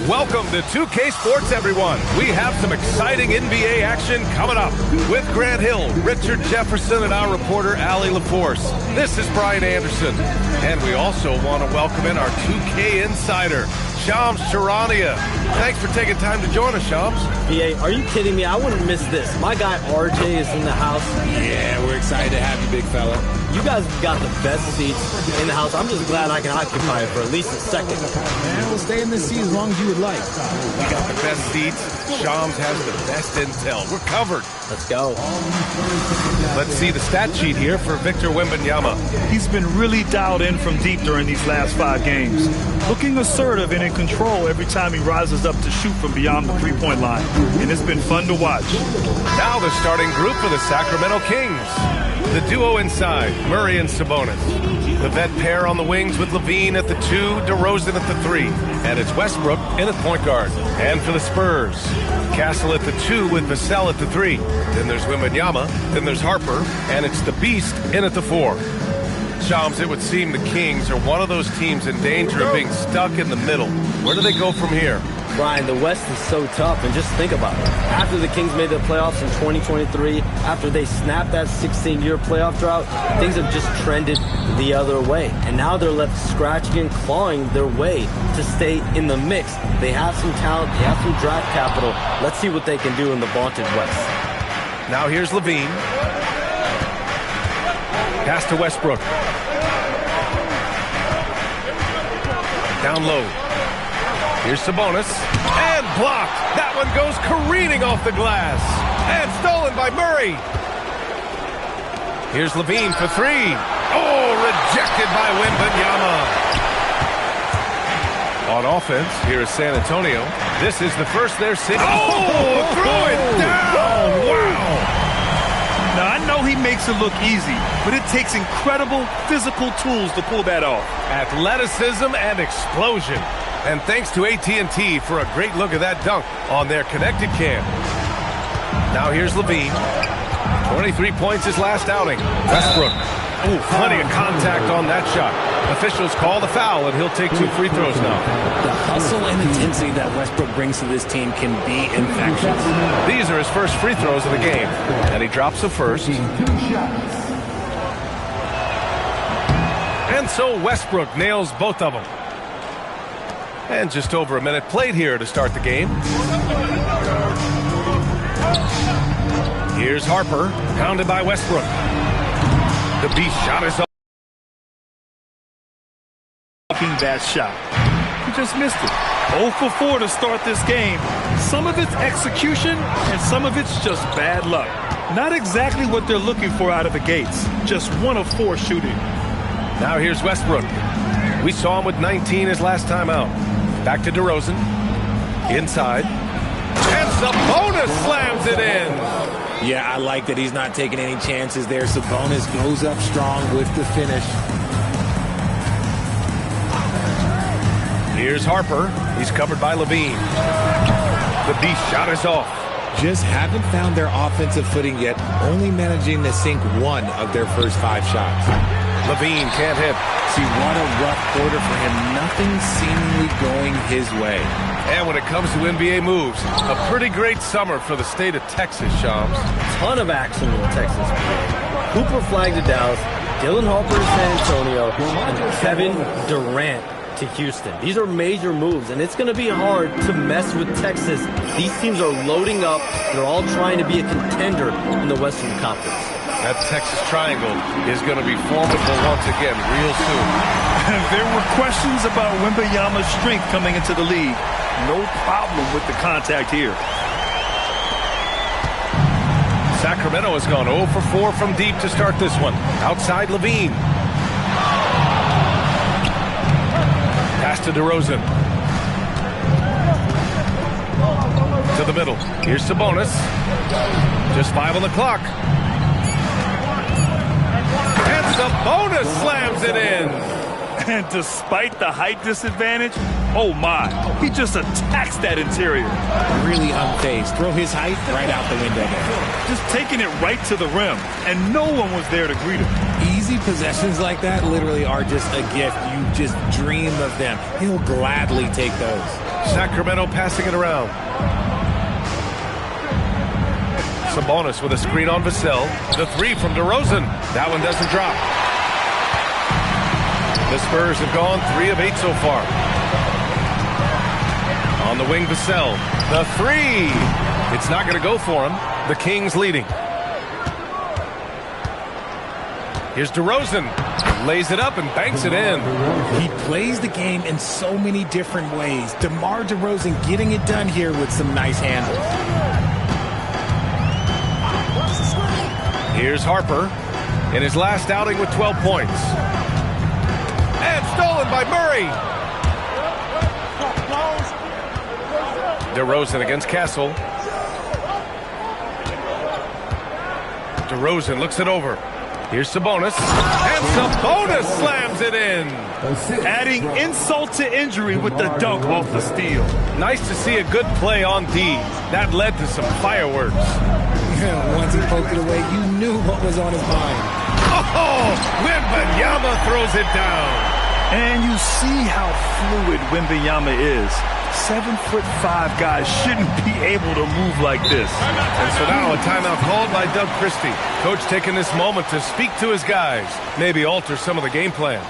Welcome to 2K Sports, everyone. We have some exciting NBA action coming up with Grant Hill, Richard Jefferson, and our reporter, Allie LaForce. This is Brian Anderson. And we also want to welcome in our 2K insider, Shams Charania. Thanks for taking time to join us, Shams. PA, are you kidding me? I wouldn't miss this. My guy RJ is in the house. Yeah, we're excited to have you, big fella. You guys have got the best seats in the house. I'm just glad I can occupy it for at least a second. Man, we'll stay in this seat as long as you would like. We got the best seats. Shams has the best intel. We're covered. Let's go. Let's see the stat sheet here for Victor Wembanyama. He's been really dialed in from deep during these last 5 games. Looking assertive and in control every time he rises up to shoot from beyond the three-point line. And it's been fun to watch. Now the starting group for the Sacramento Kings. The duo inside, Murray and Sabonis. The vet pair on the wings with Levine at the 2, DeRozan at the 3. And it's Westbrook in at point guard. And for the Spurs, Castle at the 2 with Vassell at the 3. Then there's Wembanyama, then there's Harper, and it's the Beast in at the 4. Shams, it would seem the Kings are one of those teams in danger of being stuck in the middle. Where do they go from here? Brian, the West is so tough, and just think about it. After the Kings made the playoffs in 2023, after they snapped that 16-year playoff drought, things have just trended the other way. And now they're left scratching and clawing their way to stay in the mix. They have some talent, they have some draft capital. Let's see what they can do in the vaunted West. Now here's Levine. Pass to Westbrook. Down low. Here's Sabonis. And blocked. That one goes careening off the glass. And stolen by Murray. Here's Levine for 3. Oh, rejected by Wembanyama. On offense, here is San Antonio. This is the first they're seeing. Oh, throw it down. Wow. Now, I know he makes it look easy, but it takes incredible physical tools to pull that off. Athleticism and explosion. And thanks to AT&T for a great look at that dunk on their connected cam. Now here's Levine. 23 points his last outing. Westbrook. Oh, plenty of contact on that shot. Officials call the foul, and he'll take 2 free throws now. The hustle and intensity that Westbrook brings to this team can be infectious. These are his first free throws of the game. And he drops the first. And so Westbrook nails both of them. And just over a minute played here to start the game. Here's Harper, pounded by Westbrook. The Beast shot is off. That shot. He just missed it. 0 for 4 to start this game. Some of it's execution, and some of it's just bad luck. Not exactly what they're looking for out of the gates. Just 1 of 4 shooting. Now here's Westbrook. We saw him with 19 his last time out. Back to DeRozan. Inside. And Sabonis slams it in. Yeah, I like that he's not taking any chances there. Sabonis goes up strong with the finish. Here's Harper. He's covered by Levine. The Beast shot is off. Just haven't found their offensive footing yet, only managing to sink 1 of their first 5 shots. Levine can't hit. See, what a rough quarter for him. Nothing seemingly going his way. And when it comes to NBA moves, a pretty great summer for the state of Texas, Shams. Ton of action in Texas. Cooper flagged to Dallas, Dylan Harper to San Antonio, and Kevin Durant to Houston. These are major moves, and it's going to be hard to mess with Texas. These teams are loading up. They're all trying to be a contender in the Western Conference. That Texas Triangle is going to be formidable once again real soon. There were questions about Wembanyama's strength coming into the league. No problem with the contact here. Sacramento has gone 0 for 4 from deep to start this one. Outside Levine. Pass to DeRozan. To the middle. Here's Sabonis. Just 5 on the clock. And Sabonis slams it in. And despite the height disadvantage, oh my, he just attacks that interior. Really unfazed. Throw his height right out the window there. Just taking it right to the rim, and no one was there to greet him. Easy possessions like that literally are just a gift. You just dream of them. He'll gladly take those. Sacramento passing it around. Sabonis with a screen on Vassell. The three from DeRozan. That one doesn't drop. The Spurs have gone 3 of 8 so far. On the wing, Vassell. The three. It's not going to go for him. The Kings leading. Here's DeRozan. Lays it up and banks it in. He plays the game in so many different ways. DeMar DeRozan getting it done here with some nice handles. Here's Harper in his last outing with 12 points. And stolen by Murray. DeRozan against Castle. DeRozan looks it over. Here's Sabonis. And Sabonis slams it in. Adding insult to injury with the dunk off the steal. Nice to see a good play on D. That led to some fireworks. Once he poked it away, you knew what was on his mind. Oh, Wembanyama throws it down. And you see how fluid Wembanyama is. 7'5" guys shouldn't be able to move like this. And so now a timeout called by Doug Christie. Coach taking this moment to speak to his guys. Maybe alter some of the game plan.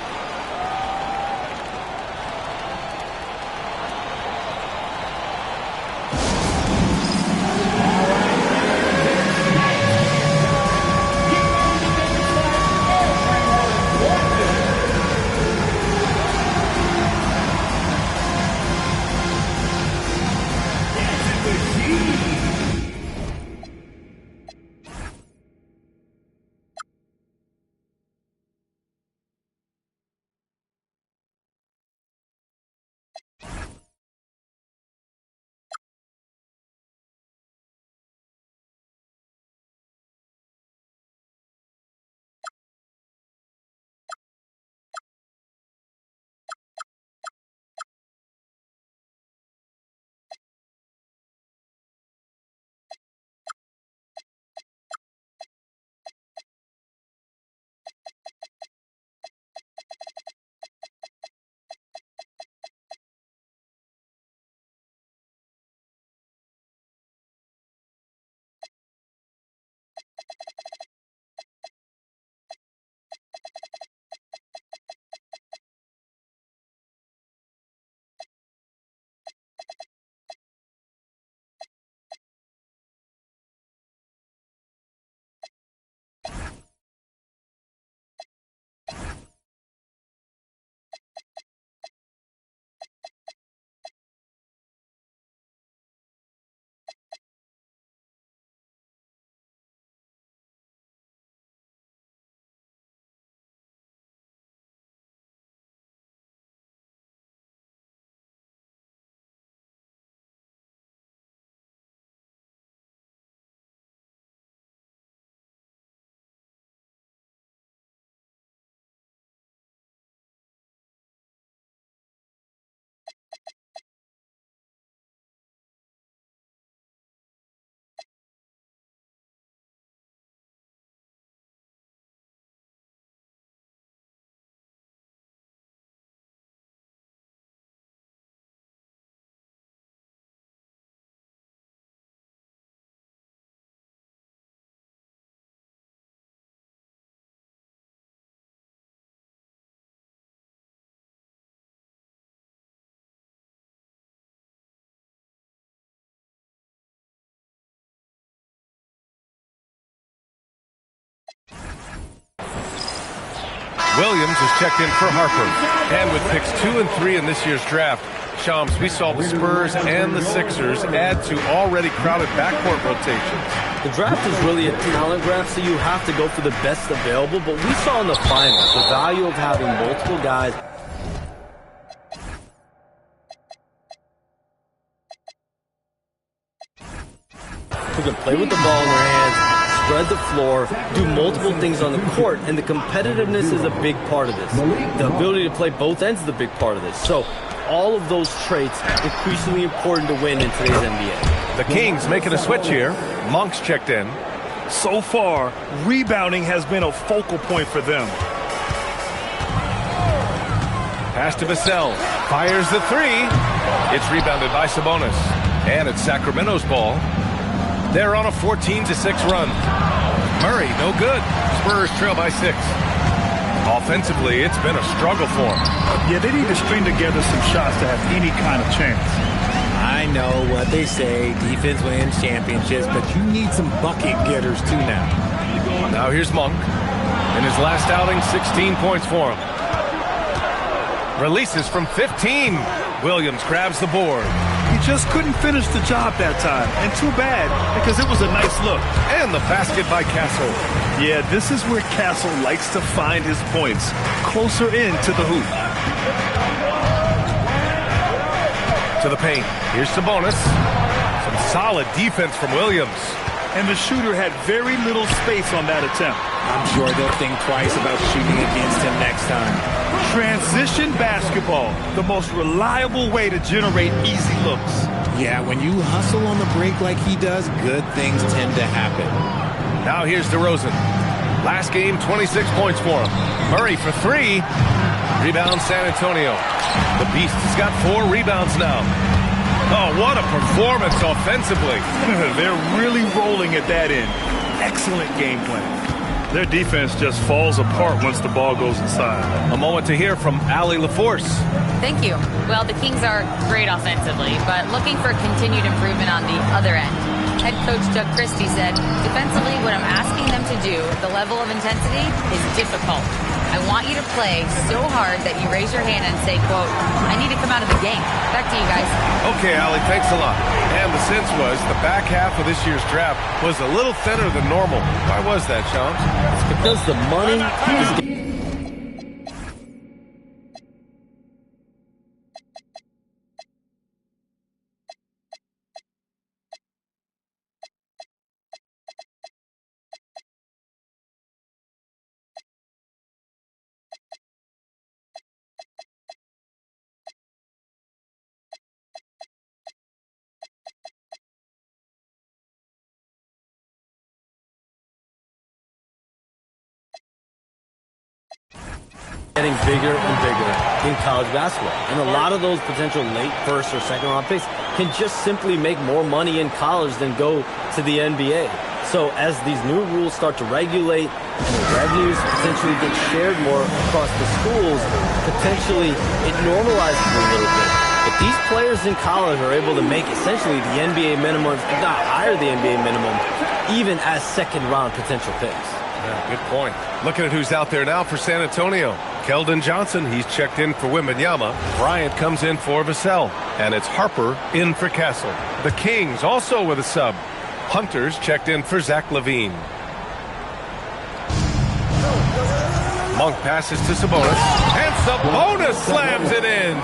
Williams is checked in for Harper. And with picks 2 and 3 in this year's draft, Shams, we saw the Spurs and the Sixers add to already crowded backcourt rotations. The draft is really a talent graph, so you have to go for the best available. But we saw in the finals the value of having multiple guys who can play with the ball in their hands, spread the floor, do multiple things on the court, and the competitiveness is a big part of this. The ability to play both ends is a big part of this. So all of those traits increasingly important to win in today's NBA. The Kings making a switch here. Monk's checked in. So far, rebounding has been a focal point for them. Pass to Vassell. Fires the three. It's rebounded by Sabonis. And it's Sacramento's ball. They're on a 14-6 run. Murray, no good. Spurs trail by 6. Offensively, it's been a struggle for them. Yeah, they need to string together some shots to have any kind of chance. I know what they say, defense wins championships, but you need some bucket getters too now. Now here's Monk. In his last outing, 16 points for him. Releases from 15. Williams grabs the board. He just couldn't finish the job that time, and too bad, because it was a nice look. And the basket by Castle. Yeah, this is where Castle likes to find his points, closer in to the hoop. To the paint. Here's Sabonis. Some solid defense from Williams. And the shooter had very little space on that attempt. I'm sure they'll think twice about shooting against him next time. Transition basketball, the most reliable way to generate easy looks. Yeah, when you hustle on the break like he does, good things tend to happen. Now here's DeRozan. Last game, 26 points for him. Murray for 3. Rebound San Antonio. The Beast has got 4 rebounds now. Oh, what a performance offensively. They're really rolling at that end. Excellent game plan. Their defense just falls apart once the ball goes inside. A moment to hear from Allie LaForce. Thank you. Well, the Kings are great offensively, but looking for continued improvement on the other end. Head coach Doug Christie said, defensively, what I'm asking them to do, the level of intensity, is difficult. I want you to play so hard that you raise your hand and say, quote, I need to come out of the game. Back to you guys. Okay, Allie, thanks a lot. And the sense was the back half of this year's draft was a little thinner than normal. Why was that, Sean? It's because the money is... getting bigger and bigger in college basketball. And a lot of those potential late first or second round picks can just simply make more money in college than go to the NBA. So as these new rules start to regulate and the revenues potentially get shared more across the schools, potentially it normalizes a little bit. But these players in college are able to make essentially the NBA minimum, if not higher the NBA minimum, even as second round potential picks. Yeah, good point. Looking at who's out there now for San Antonio. Keldon Johnson, he's checked in for Wembanyama. Bryant comes in for Vassell. And it's Harper in for Castle. The Kings also with a sub. Hunter's checked in for Zach LaVine. Monk passes to Sabonis. And Sabonis slams it in.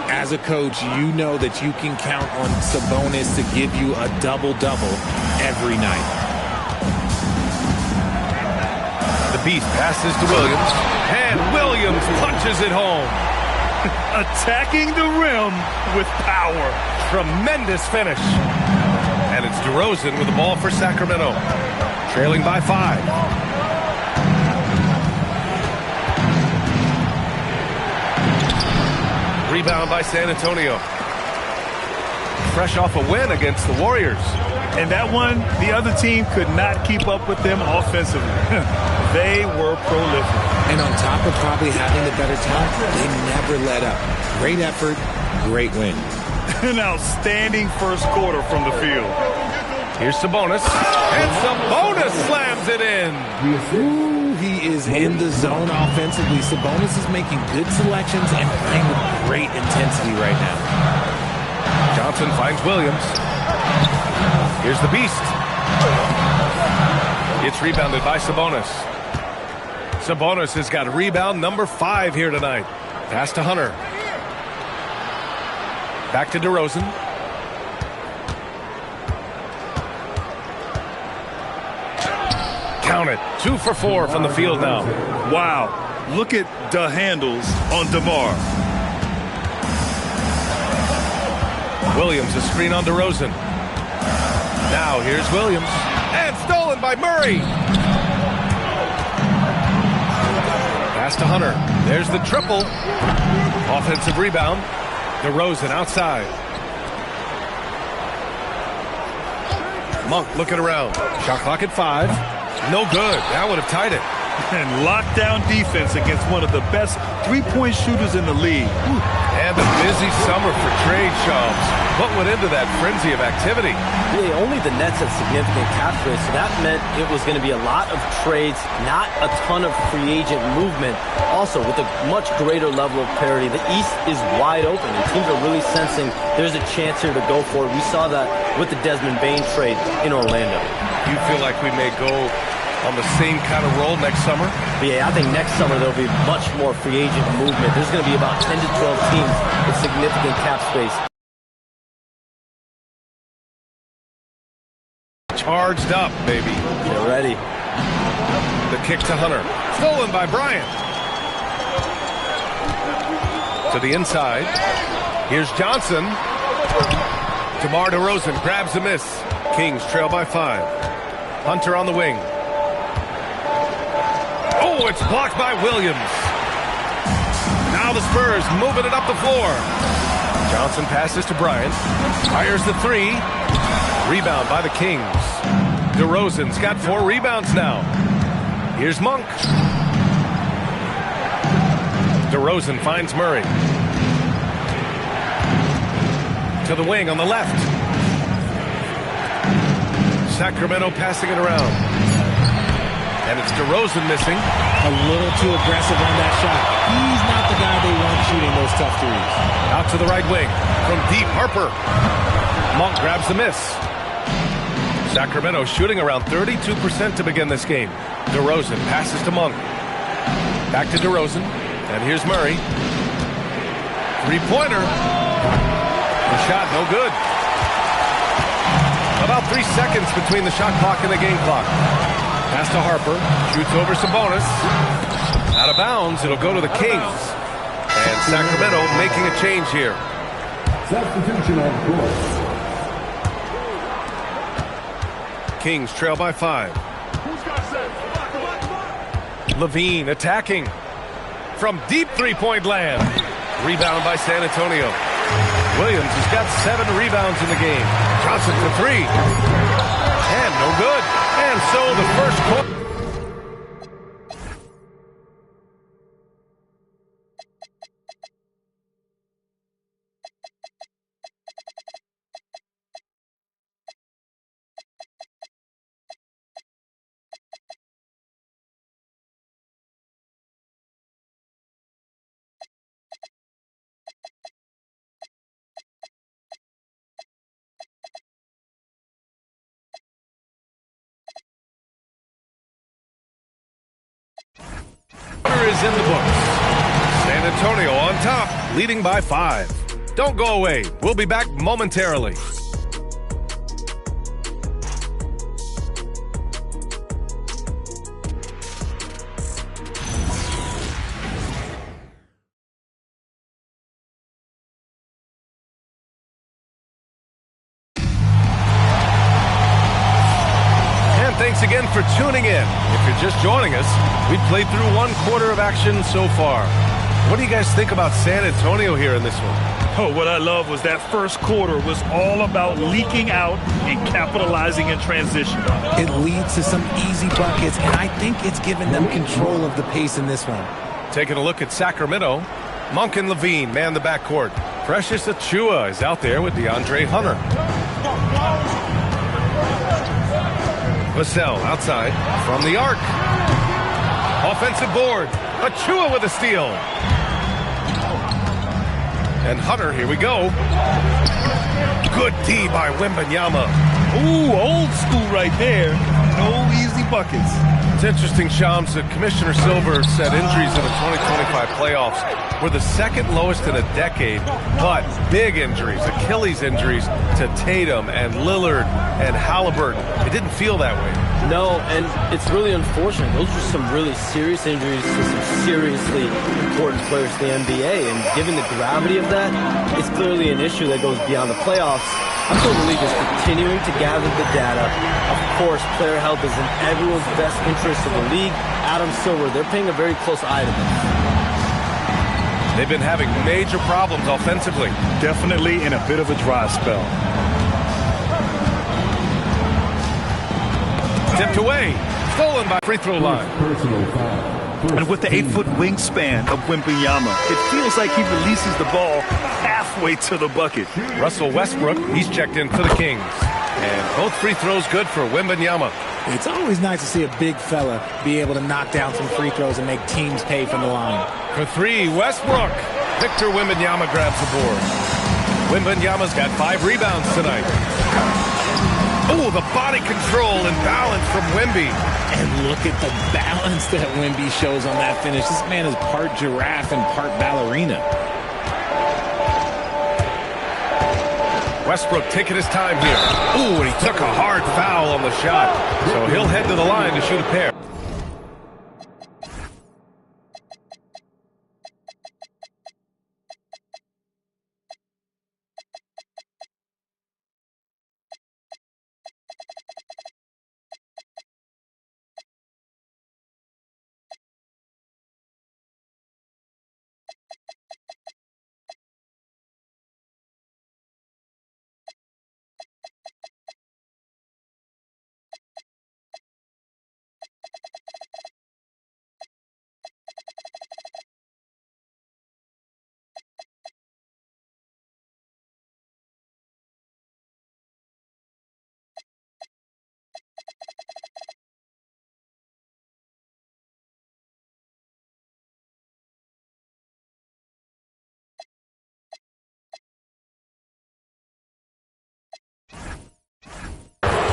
As a coach, you know that you can count on Sabonis to give you a double-double every night. The Beast passes to Williams, and Williams punches it home. Attacking the rim with power. Tremendous finish. And it's DeRozan with the ball for Sacramento, trailing by 5. Rebound by San Antonio. Fresh off a win against the Warriors. And that one, the other team could not keep up with them offensively. They were prolific. And on top of probably having the better talent, they never let up. Great effort, great win. An outstanding first quarter from the field. Here's Sabonis. And Sabonis slams it in. Ooh, he is in the zone offensively. Sabonis is making good selections and playing with great intensity right now. Johnson finds Williams. Here's the Beast. It's rebounded by Sabonis. Sabonis has got rebound number 5 here tonight. Pass to Hunter. Back to DeRozan. Count it. 2 for 4 from the field now. Wow. Look at the handles on DeMar. Williams, a screen on DeRozan. Now here's Williams. And stolen by Murray. Pass to Hunter. There's the triple. Offensive rebound. DeRozan outside. Monk looking around. Shot clock at 5. No good. That would have tied it. And lockdown defense against one of the best three-point shooters in the league. And a busy summer for trade shops. What went into that frenzy of activity? Yeah, only the Nets had significant cap space, so that meant it was going to be a lot of trades, not a ton of free agent movement. Also, with a much greater level of parity, the East is wide open, and teams are really sensing there's a chance here to go for it. We saw that with the Desmond Bane trade in Orlando. You feel like we may go on the same kind of roll next summer? Yeah, I think next summer there'll be much more free agent movement. There's going to be about 10 to 12 teams with significant cap space. Charged up, baby. Get ready. The kick to Hunter. Stolen by Bryant. To the inside. Here's Johnson. DeMar DeRozan grabs a miss. Kings trail by 5. Hunter on the wing. Oh, it's blocked by Williams. Now the Spurs moving it up the floor. Johnson passes to Bryant. Fires the 3. Rebound by the Kings. DeRozan's got 4 rebounds now. Here's Monk. DeRozan finds Murray. To the wing on the left. Sacramento passing it around. And it's DeRozan missing. A little too aggressive on that shot. He's not the guy they want shooting those tough threes. Out to the right wing. From deep, Harper. Monk grabs the miss. Sacramento shooting around 32% to begin this game. DeRozan passes to Monk. Back to DeRozan. And here's Murray. Three-pointer. The shot no good. About 3 seconds between the shot clock and the game clock. Pass to Harper. Shoots over Sabonis. Out of bounds. It'll go to the Kings. And Sacramento making a change here. Substitution on course. Kings trail by 5. Levine attacking from deep three-point land. Rebound by San Antonio. Williams has got 7 rebounds in the game. Johnson for 3. And no good. And so the first quarter. Is in the books. San Antonio on top, leading by 5. Don't go away. We'll be back momentarily. Thanks again for tuning in. If you're just joining us, we've played through 1 quarter of action so far. What do you guys think about San Antonio here in this one? Oh, what I love was that first quarter was all about leaking out and capitalizing in transition. It leads to some easy buckets, and I think it's given them control of the pace in this one. Taking a look at Sacramento, Monk and Levine man the backcourt. Precious Achiuwa is out there with DeAndre Hunter. Vassell outside from the arc. Offensive board. Achiuwa with a steal. And Hunter, here we go. Good D by Wembanyama. Ooh, old school right there. No easy buckets. It's interesting, Shams, that Commissioner Silver said injuries in the 2025 playoffs were the second lowest in a decade, but big injuries, Achilles injuries to Tatum and Lillard and Halliburton. It didn't feel that way. No, and it's really unfortunate. Those are some really serious injuries to some seriously important players in the NBA, and given the gravity of that, it's clearly an issue that goes beyond the playoffs. I feel the league is continuing to gather the data. Of course, player health is in everyone's best interest of the league. Adam Silver, they're paying a very close eye to this. They've been having major problems offensively. Definitely in a bit of a dry spell. Tipped away. Stolen by free throw line. Personal foul. And with the 8-foot wingspan of Wembanyama, it feels like he releases the ball halfway to the bucket. Russell Westbrook, he's checked in for the Kings. And both free throws good for Wembanyama. It's always nice to see a big fella be able to knock down some free throws and make teams pay from the line. For three, Westbrook. Victor Wembanyama grabs the board. Wembanyama's got 5 rebounds tonight. Oh, the body control and balance from Wemby. And look at the balance that Wemby shows on that finish. This man is part giraffe and part ballerina. Westbrook taking his time here. Ooh, and he took a hard foul on the shot. So he'll head to the line to shoot a pair.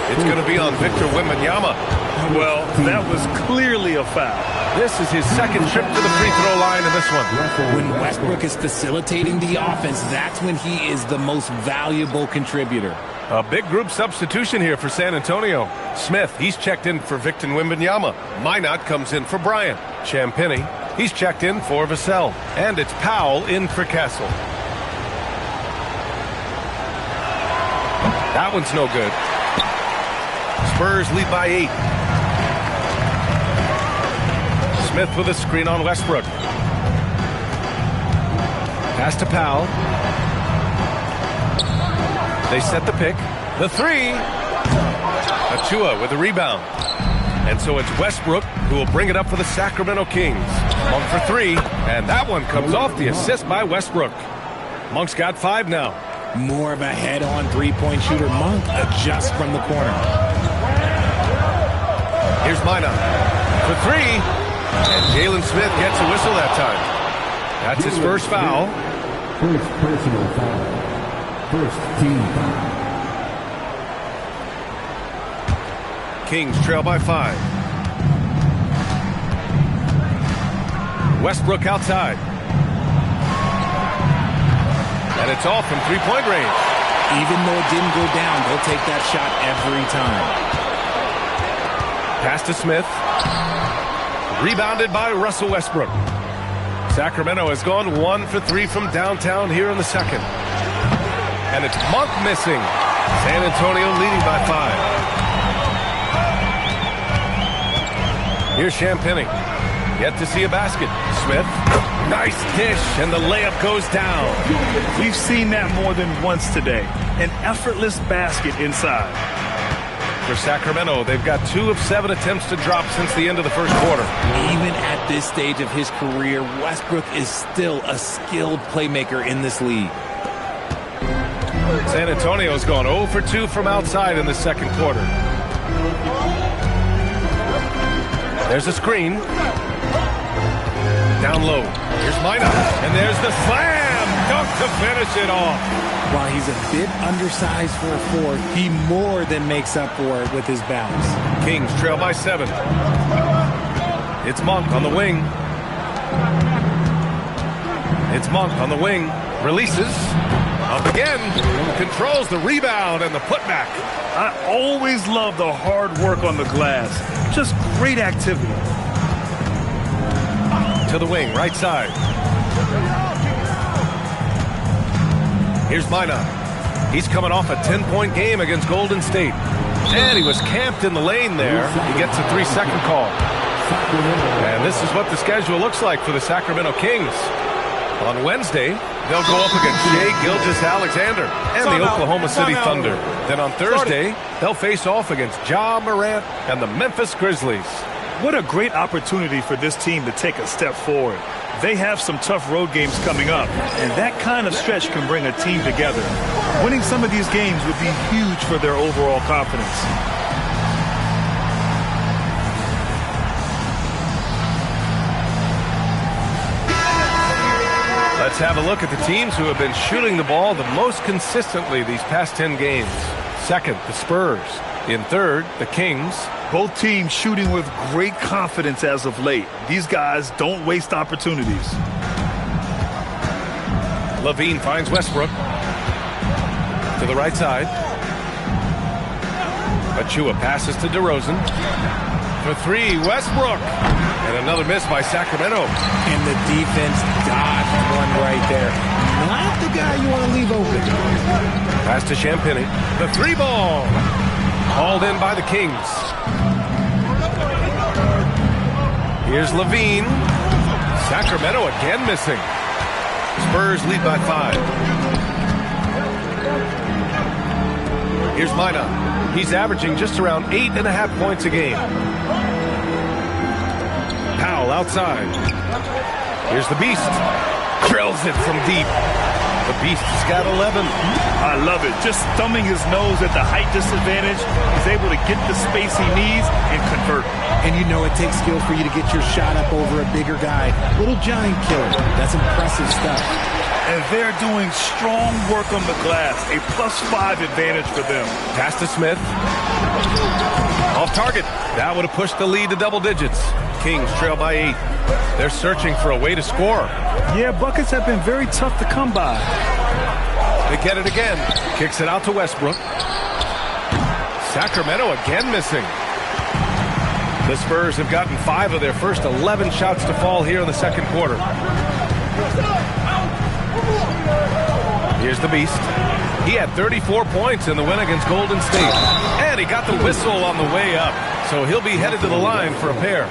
It's going to be on Victor Wembanyama. Well, that was clearly a foul. This is his second trip to the free throw line in this one. When Westbrook is facilitating the offense, that's when he is the most valuable contributor. A big group substitution here for San Antonio. Smith, he's checked in for Victor Wembanyama. Minot comes in for Bryant. Champagnie, he's checked in for Vassell. And it's Powell in for Castle. That one's no good. Spurs lead by 8. Smith with a screen on Westbrook. Pass to Powell. They set the pick. The 3. Achua with the rebound. And so it's Westbrook who will bring it up for the Sacramento Kings. Monk for 3. And that one comes off the assist by Westbrook. Monk's got 5 now. More of a head-on three-point shooter. Monk adjusts from the corner. Here's Minot for 3. And Jalen Smith gets a whistle that time. That's his first foul. First personal foul. First team foul. Kings trail by 5. Westbrook outside. And it's off from three-point range. Even though it didn't go down, they'll take that shot every time. Pass to Smith. Rebounded by Russell Westbrook. Sacramento has gone 1 for 3 from downtown here in the second. And it's Monk missing. San Antonio leading by 5. Here's Champagnie. Yet to see a basket. Smith. Nice dish, and the layup goes down. We've seen that more than once today. An effortless basket inside. For Sacramento, they've got 2 of 7 attempts to drop since the end of the first quarter. Even at this stage of his career, Westbrook is still a skilled playmaker in this league. San Antonio's gone 0 for 2 from outside in the second quarter. There's a screen. Down low. Here's Minot. And there's the slam dunk to finish it off. While he's a bit undersized for a 4, he more than makes up for it with his bounce. Kings trail by 7. It's Monk on the wing. It's Monk on the wing. Releases. Up again. Controls the rebound and the putback. I always love the hard work on the glass. Just great activity. To the wing, right side. Here's Minot. He's coming off a 10-point game against Golden State. And he was camped in the lane there. He gets a 3-second call. And this is what the schedule looks like for the Sacramento Kings. On Wednesday, they'll go up against Shai Gilgeous-Alexander and the Oklahoma City Thunder. Then on Thursday, they'll face off against Ja Morant and the Memphis Grizzlies. What a great opportunity for this team to take a step forward. They have some tough road games coming up, and that kind of stretch can bring a team together. Winning some of these games would be huge for their overall confidence. Let's have a look at the teams who have been shooting the ball the most consistently these past 10 games. Second, the Spurs. In third, the Kings. Both teams shooting with great confidence as of late. These guys don't waste opportunities. LaVine finds Westbrook to the right side. Achua passes to DeRozan. For three, Westbrook. And another miss by Sacramento. And the defense dodged one right there. Not the guy you want to leave open. Pass to Champagnie. The three ball. Hauled in by the Kings. Here's LaVine. Sacramento again missing. Spurs lead by 5. Here's Mina. He's averaging just around 8.5 points a game. Powell outside. Here's the Beast. Drills it from deep. The Beast has got 11. I love it. Just thumbing his nose at the height disadvantage. He's able to get the space he needs and convert. And you know it takes skill for you to get your shot up over a bigger guy. Little giant killer. That's impressive stuff. And they're doing strong work on the glass. A +5 advantage for them. Pass to Smith. Off target. That would have pushed the lead to double digits. Kings trail by 8. They're searching for a way to score. Yeah, buckets have been very tough to come by. They get it again. Kicks it out to Westbrook. Sacramento again missing. The Spurs have gotten 5 of their first 11 shots to fall here in the second quarter. Here's the Beast. He had 34 points in the win against Golden State. And he got the whistle on the way up. So he'll be headed to the line for a pair.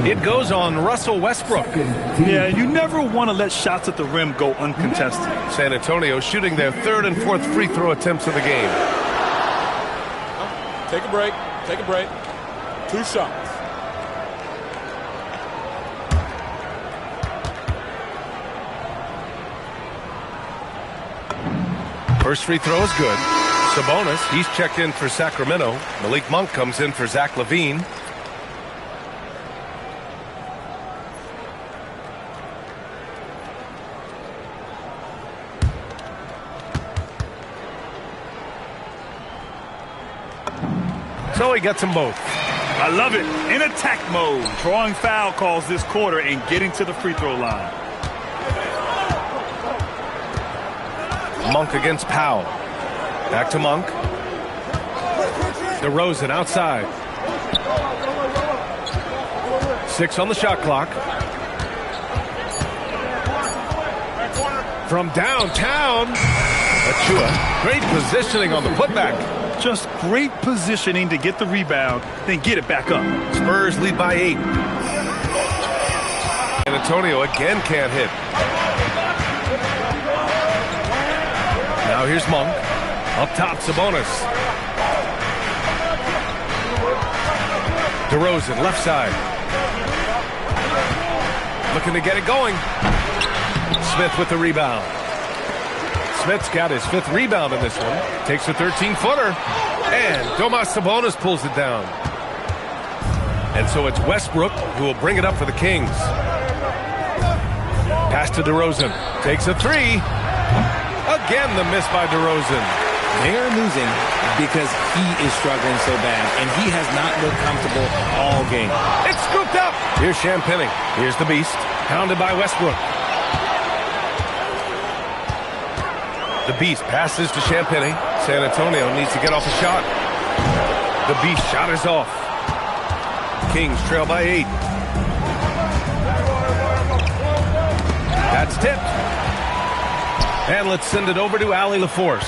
It goes on Russell Westbrook. Yeah, you never want to let shots at the rim go uncontested. San Antonio shooting their 3rd and 4th free throw attempts of the game. Take a break. Take a break. 2 shots. First free throw is good. Sabonis, he's checked in for Sacramento. Malik Monk comes in for Zach LaVine. So he gets them both. I love it. In attack mode. Drawing foul calls this quarter and getting to the free throw line. Monk against Powell. Back to Monk. DeRozan outside. 6 on the shot clock. From downtown. Achua. Great positioning on the putback. Just great positioning to get the rebound, then get it back up. Spurs lead by 8. San Antonio again can't hit. Now here's Monk. Up top, Sabonis. DeRozan, left side. Looking to get it going. Smith with the rebound. Smith's got his 5th rebound in this one. Takes a 13-footer. And Domas Sabonis pulls it down. And so it's Westbrook who will bring it up for the Kings. Pass to DeRozan. Takes a 3. Again, the miss by DeRozan. They are losing because he is struggling so bad, and he has not looked comfortable all game. It's scooped up. Here's Champagnie. Here's the Beast. Pounded by Westbrook. The Beast passes to Champagnie. San Antonio needs to get off a shot. The Beast shot is off. Kings trail by 8. That's tipped. And let's send it over to Allie LaForce.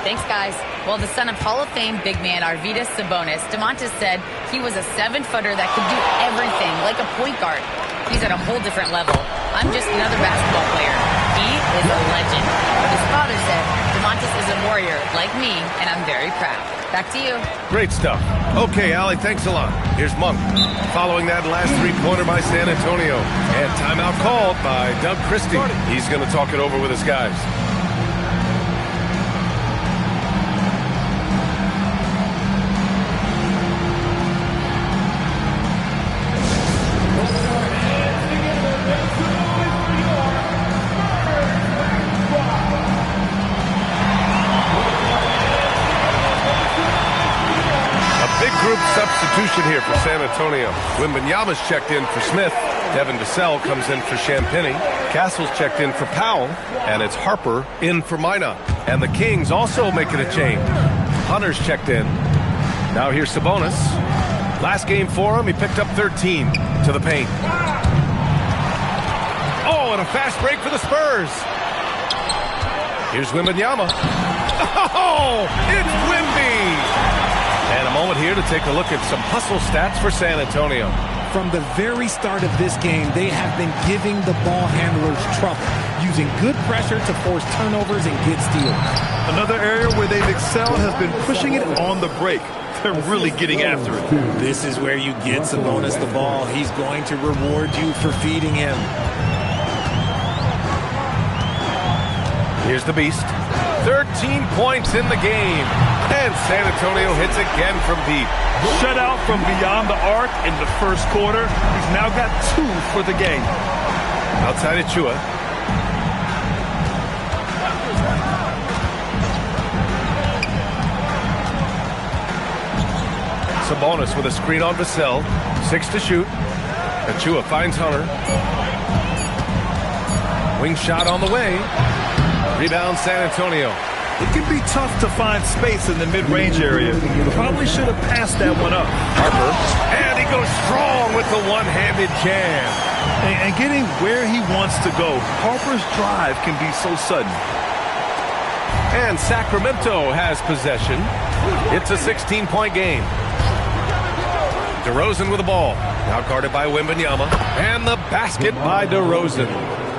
Thanks, guys. Well, the son of Hall of Fame big man Arvydas Sabonis, DeMontis said he was a 7-footer that could do everything, like a point guard. He's at a whole different level. I'm just another basketball player. He is a legend. His father said, DeMontis is a warrior like me, and I'm very proud. Back to you. Great stuff. Okay, Allie, thanks a lot. Here's Monk. Following that last three-pointer by San Antonio. And timeout called by Doug Christie. He's going to talk it over with his guys. Group substitution here for San Antonio. Wembanyama's checked in for Smith. Devin Vassell comes in for Champagny. Castle's checked in for Powell. And it's Harper in for Minot. And the Kings also making a change. Hunter's checked in. Now here's Sabonis. Last game for him, he picked up 13 to the paint. Oh, and a fast break for the Spurs. Here's Wembanyama. Oh, it's Wemby. And a moment here to take a look at some hustle stats for San Antonio. From the very start of this game, they have been giving the ball handlers trouble, using good pressure to force turnovers and get steals. Another area where they've excelled has been pushing it on the break. They're really getting after it. This is where you get Sabonis the ball. He's going to reward you for feeding him. Here's the Beast. 13 points in the game. And San Antonio hits again from deep. Shut out from beyond the arc in the first quarter. He's now got 2 for the game. Outside Achua. Sabonis with a screen on Vassell. 6 to shoot. Achua finds Hunter. Wing shot on the way. Rebound San Antonio. It can be tough to find space in the mid-range area. Probably should have passed that one up. Harper. And he goes strong with the one-handed jam. And getting where he wants to go. Harper's drive can be so sudden. And Sacramento has possession. It's a 16-point game. DeRozan with the ball. Now guarded by Wembanyama. And the basket by DeRozan.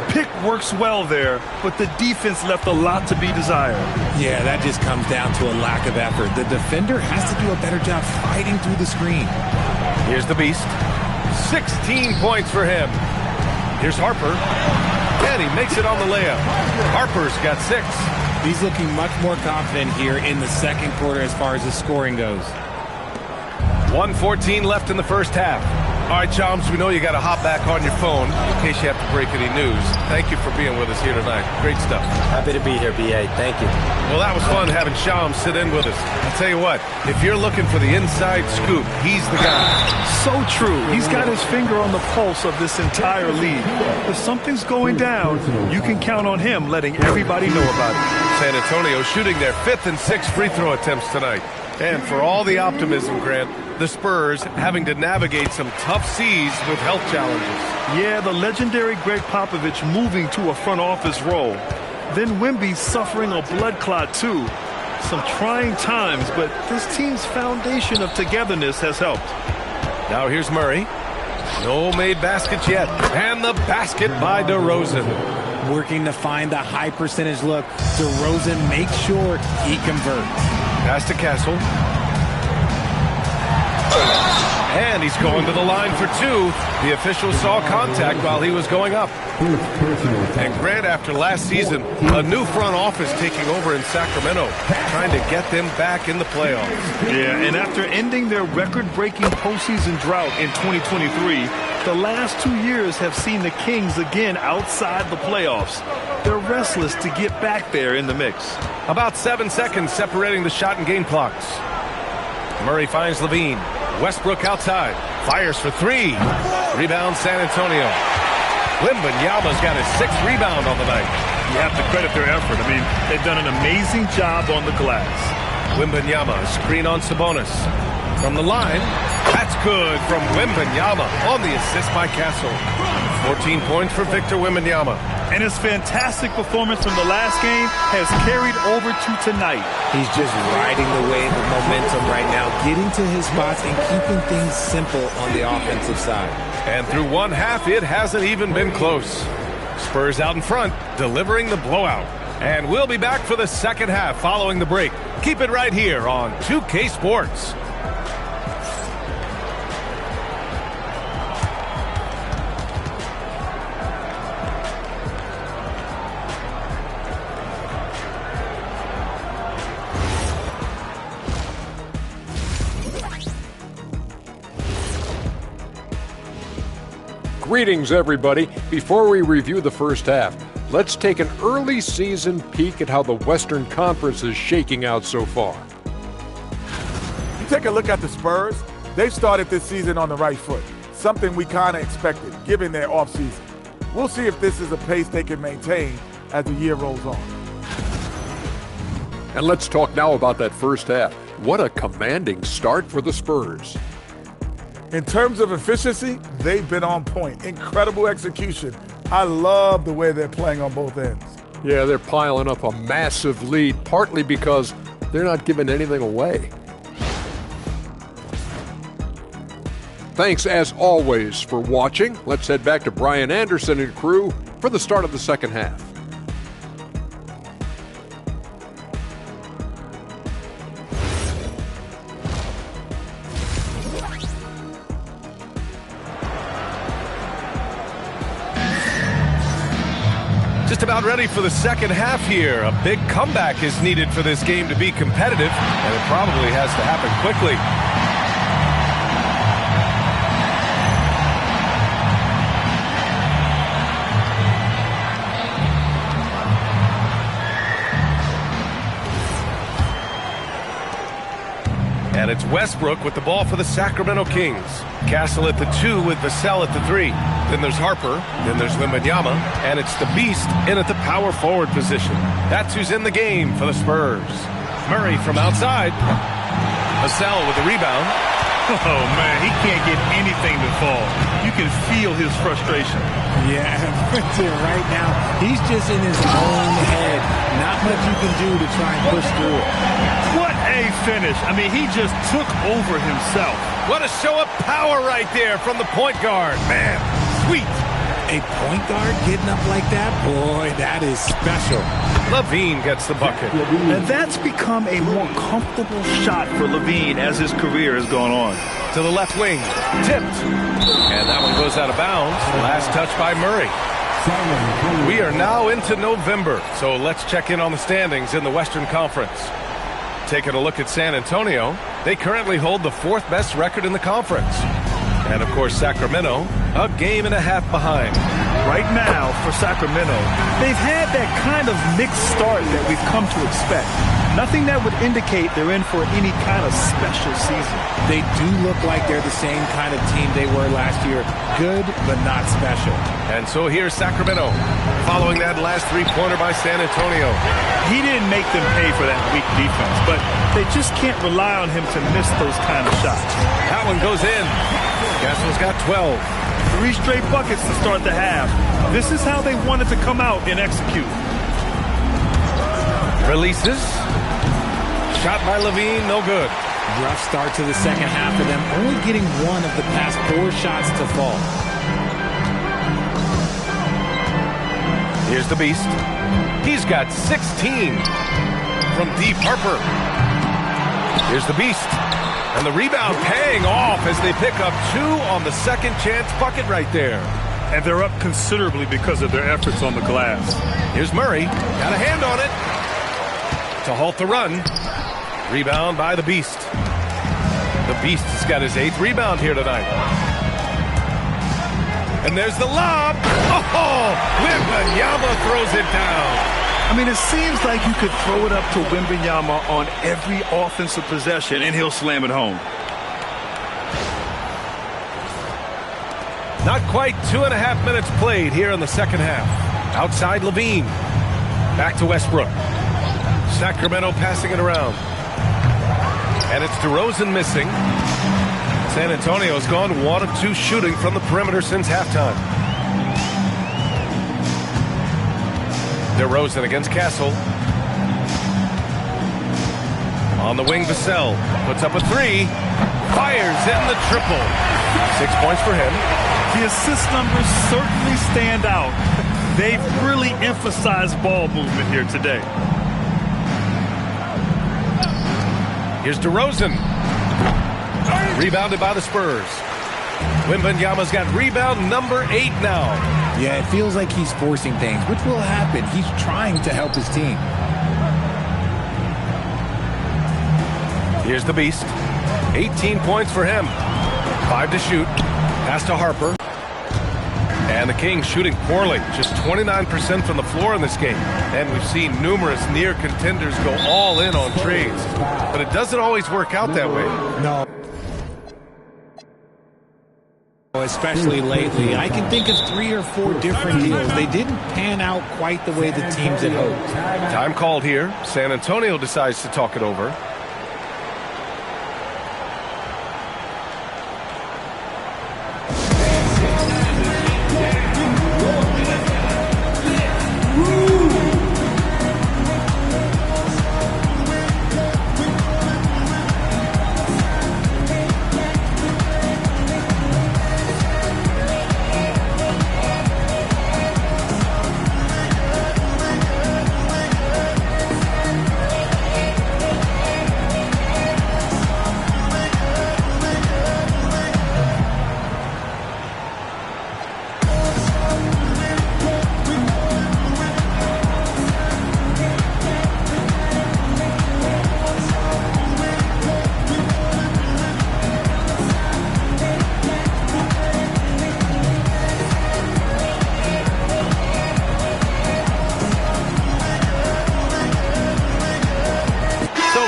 Pick works well there, but the defense left a lot to be desired. Yeah, that just comes down to a lack of effort. The defender has to do a better job fighting through the screen. Here's the Beast. 16 points for him. Here's Harper. And he makes it on the layup. Harper's got 6. He's looking much more confident here in the second quarter as far as the scoring goes. 1:14 left in the first half. All right, Chums, we know you got to hop back on your phone in case you have to break any news. Thank you for being with us here tonight. Great stuff. Happy to be here, B.A. Thank you. Well, that was fun having Chums sit in with us. I'll tell you what, if you're looking for the inside scoop, he's the guy. So true. He's got his finger on the pulse of this entire league. If something's going down, you can count on him letting everybody know about it. San Antonio shooting their 5th and 6th free throw attempts tonight. And for all the optimism, Grant, the Spurs having to navigate some tough seas with health challenges. Yeah, the legendary Greg Popovich moving to a front office role. Then Wemby suffering a blood clot, too. Some trying times, but this team's foundation of togetherness has helped. Now here's Murray. No made baskets yet. And the basket by DeRozan. Working to find the high percentage look. DeRozan makes sure he converts. Pass to Castle. And he's going to the line for 2. The official saw contact while he was going up. And Grant, after last season, a new front office taking over in Sacramento, trying to get them back in the playoffs. Yeah, and after ending their record-breaking postseason drought in 2023, the last 2 years have seen the Kings again outside the playoffs. They're restless to get back there in the mix. About 7 seconds separating the shot and game clocks. Murray finds Levine. Westbrook outside. Fires for 3. Rebound San Antonio. Wembanyama's got his 6th rebound on the night. You have to credit their effort. I mean, they've done an amazing job on the glass. Wembanyama, screen on Sabonis. From the line, that's good from Wembanyama on the assist by Castle. 14 points for Victor Wembanyama. And his fantastic performance from the last game has carried over to tonight. He's just riding the wave of momentum right now, getting to his spots and keeping things simple on the offensive side. And through one half, it hasn't even been close. Spurs out in front, delivering the blowout. And we'll be back for the second half following the break. Keep it right here on 2K Sports. Greetings, everybody. Before we review the first half, let's take an early season peek at how the Western Conference is shaking out so far. You take a look at the Spurs, they've started this season on the right foot, something we kind of expected, given their offseason. We'll see if this is a pace they can maintain as the year rolls on. And let's talk now about that first half. What a commanding start for the Spurs. In terms of efficiency, they've been on point. Incredible execution. I love the way they're playing on both ends. Yeah, they're piling up a massive lead, partly because they're not giving anything away. Thanks, as always, for watching. Let's head back to Brian Anderson and crew for the start of the second half. Just about ready for the second half here. A big comeback is needed for this game to be competitive, and it probably has to happen quickly. And it's Westbrook with the ball for the Sacramento Kings. Castle at the 2 with Vassell at the 3. Then there's Harper. Then there's Wembanyama. And it's the Beast in at the power forward position. That's who's in the game for the Spurs. Murray from outside. Vassell with the rebound. Oh, man, he can't get anything to fall. You can feel his frustration. Yeah, right now, he's just in his own head. Not much you can do to try and push through it. What a finish. I mean, he just took over himself. What a show of power right there from the point guard. Man, sweet. A point guard getting up like that? Boy, that is special. LaVine gets the bucket. And that's become a more comfortable shot for LaVine as his career has gone on. To the left wing. Tipped. And that one goes out of bounds. Last touch by Murray. We are now into November, so let's check in on the standings in the Western Conference. Taking a look at San Antonio, they currently hold the 4th best record in the conference. And, of course, Sacramento, a game and a half behind. Right now, for Sacramento, they've had that kind of mixed start that we've come to expect. Nothing that would indicate they're in for any kind of special season. They do look like they're the same kind of team they were last year. Good, but not special. And so here's Sacramento, following that last three-pointer by San Antonio. He didn't make them pay for that weak defense, but they just can't rely on him to miss those kind of shots. That one goes in. Castle's got 12. 3 straight buckets to start the half. This is how they wanted to come out and execute. Releases. Shot by LaVine, no good. Rough start to the second half for them, only getting 1 of the past 4 shots to fall. Here's the Beast. He's got 16 from deep. Harper. Here's the Beast. And the rebound paying off as they pick up 2 on the second chance bucket right there. And they're up considerably because of their efforts on the glass. Here's Murray. Got a hand on it to halt the run. Rebound by the Beast. The Beast has got his 8th rebound here tonight. And there's the lob. Oh, Wembanyama throws it down. I mean, it seems like you could throw it up to Wembanyama on every offensive possession, and he'll slam it home. Not quite 2.5 minutes played here in the second half. Outside LaVine. Back to Westbrook. Sacramento passing it around. And it's DeRozan missing. San Antonio's gone 1 of 2 shooting from the perimeter since halftime. DeRozan against Castle. On the wing, Vassell puts up a three. Fires in the triple. 6 points for him. The assist numbers certainly stand out. They've really emphasized ball movement here today. Here's DeRozan. Rebounded by the Spurs. Wembanyama's got rebound number 8 now. Yeah, it feels like he's forcing things, which will happen. He's trying to help his team. Here's the Beast. 18 points for him. 5 to shoot. Pass to Harper. And the Kings shooting poorly. Just 29% from the floor in this game. And we've seen numerous near contenders go all in on trades. But it doesn't always work out that way. No. Especially lately. I can think of 3 or 4 different deals. They didn't pan out quite the way the teams had hoped. Time called here. San Antonio decides to talk it over.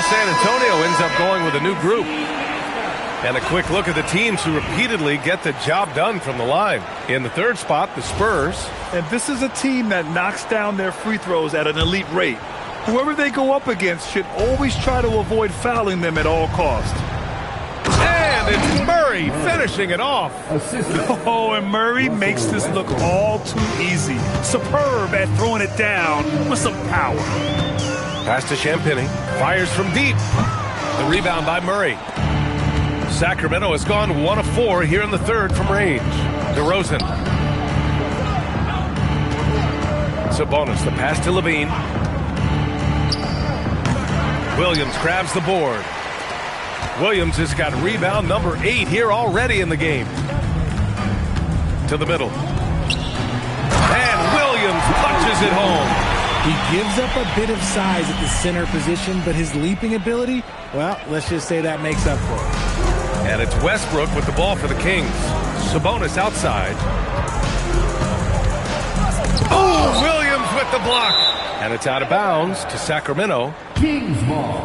San Antonio ends up going with a new group. And a quick look at the teams who repeatedly get the job done from the line. In the third spot, the Spurs. And this is a team that knocks down their free throws at an elite rate. Whoever they go up against should always try to avoid fouling them at all costs. And it's Murray finishing it off. Oh, and Murray makes this look all too easy. Superb at throwing it down with some power. Pass to Champagny. Fires from deep. The rebound by Murray. Sacramento has gone 1 of 4 here in the third from range. DeRozan. Sabonis, the pass to Levine. Williams grabs the board. Williams has got rebound number 8 here already in the game. To the middle. And Williams punches it home. He gives up a bit of size at the center position, but his leaping ability, well, let's just say that makes up for it. And it's Westbrook with the ball for the Kings. Sabonis outside. Oh, Williams with the block. And it's out of bounds to Sacramento. Kings ball.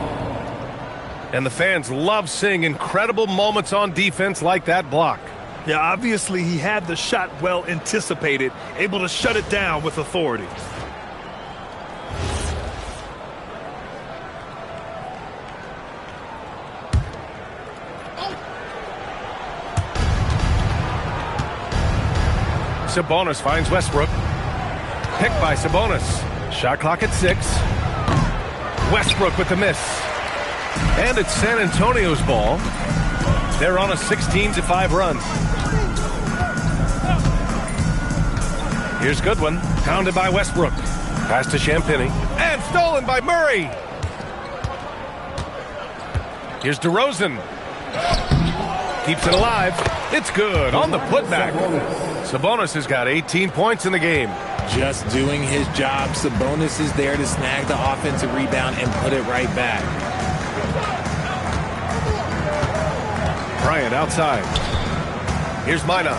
And the fans love seeing incredible moments on defense like that block. Yeah, obviously he had the shot well anticipated, able to shut it down with authority. Sabonis finds Westbrook. Picked by Sabonis. Shot clock at 6. Westbrook with the miss. And it's San Antonio's ball. They're on a 16-5 run. Here's Goodwin. Pounded by Westbrook. Pass to Champagny. And stolen by Murray. Here's DeRozan. Keeps it alive. It's good on the putback. Sabonis has got 18 points in the game. Just doing his job. Sabonis is there to snag the offensive rebound and put it right back. Bryant outside. Here's Minot.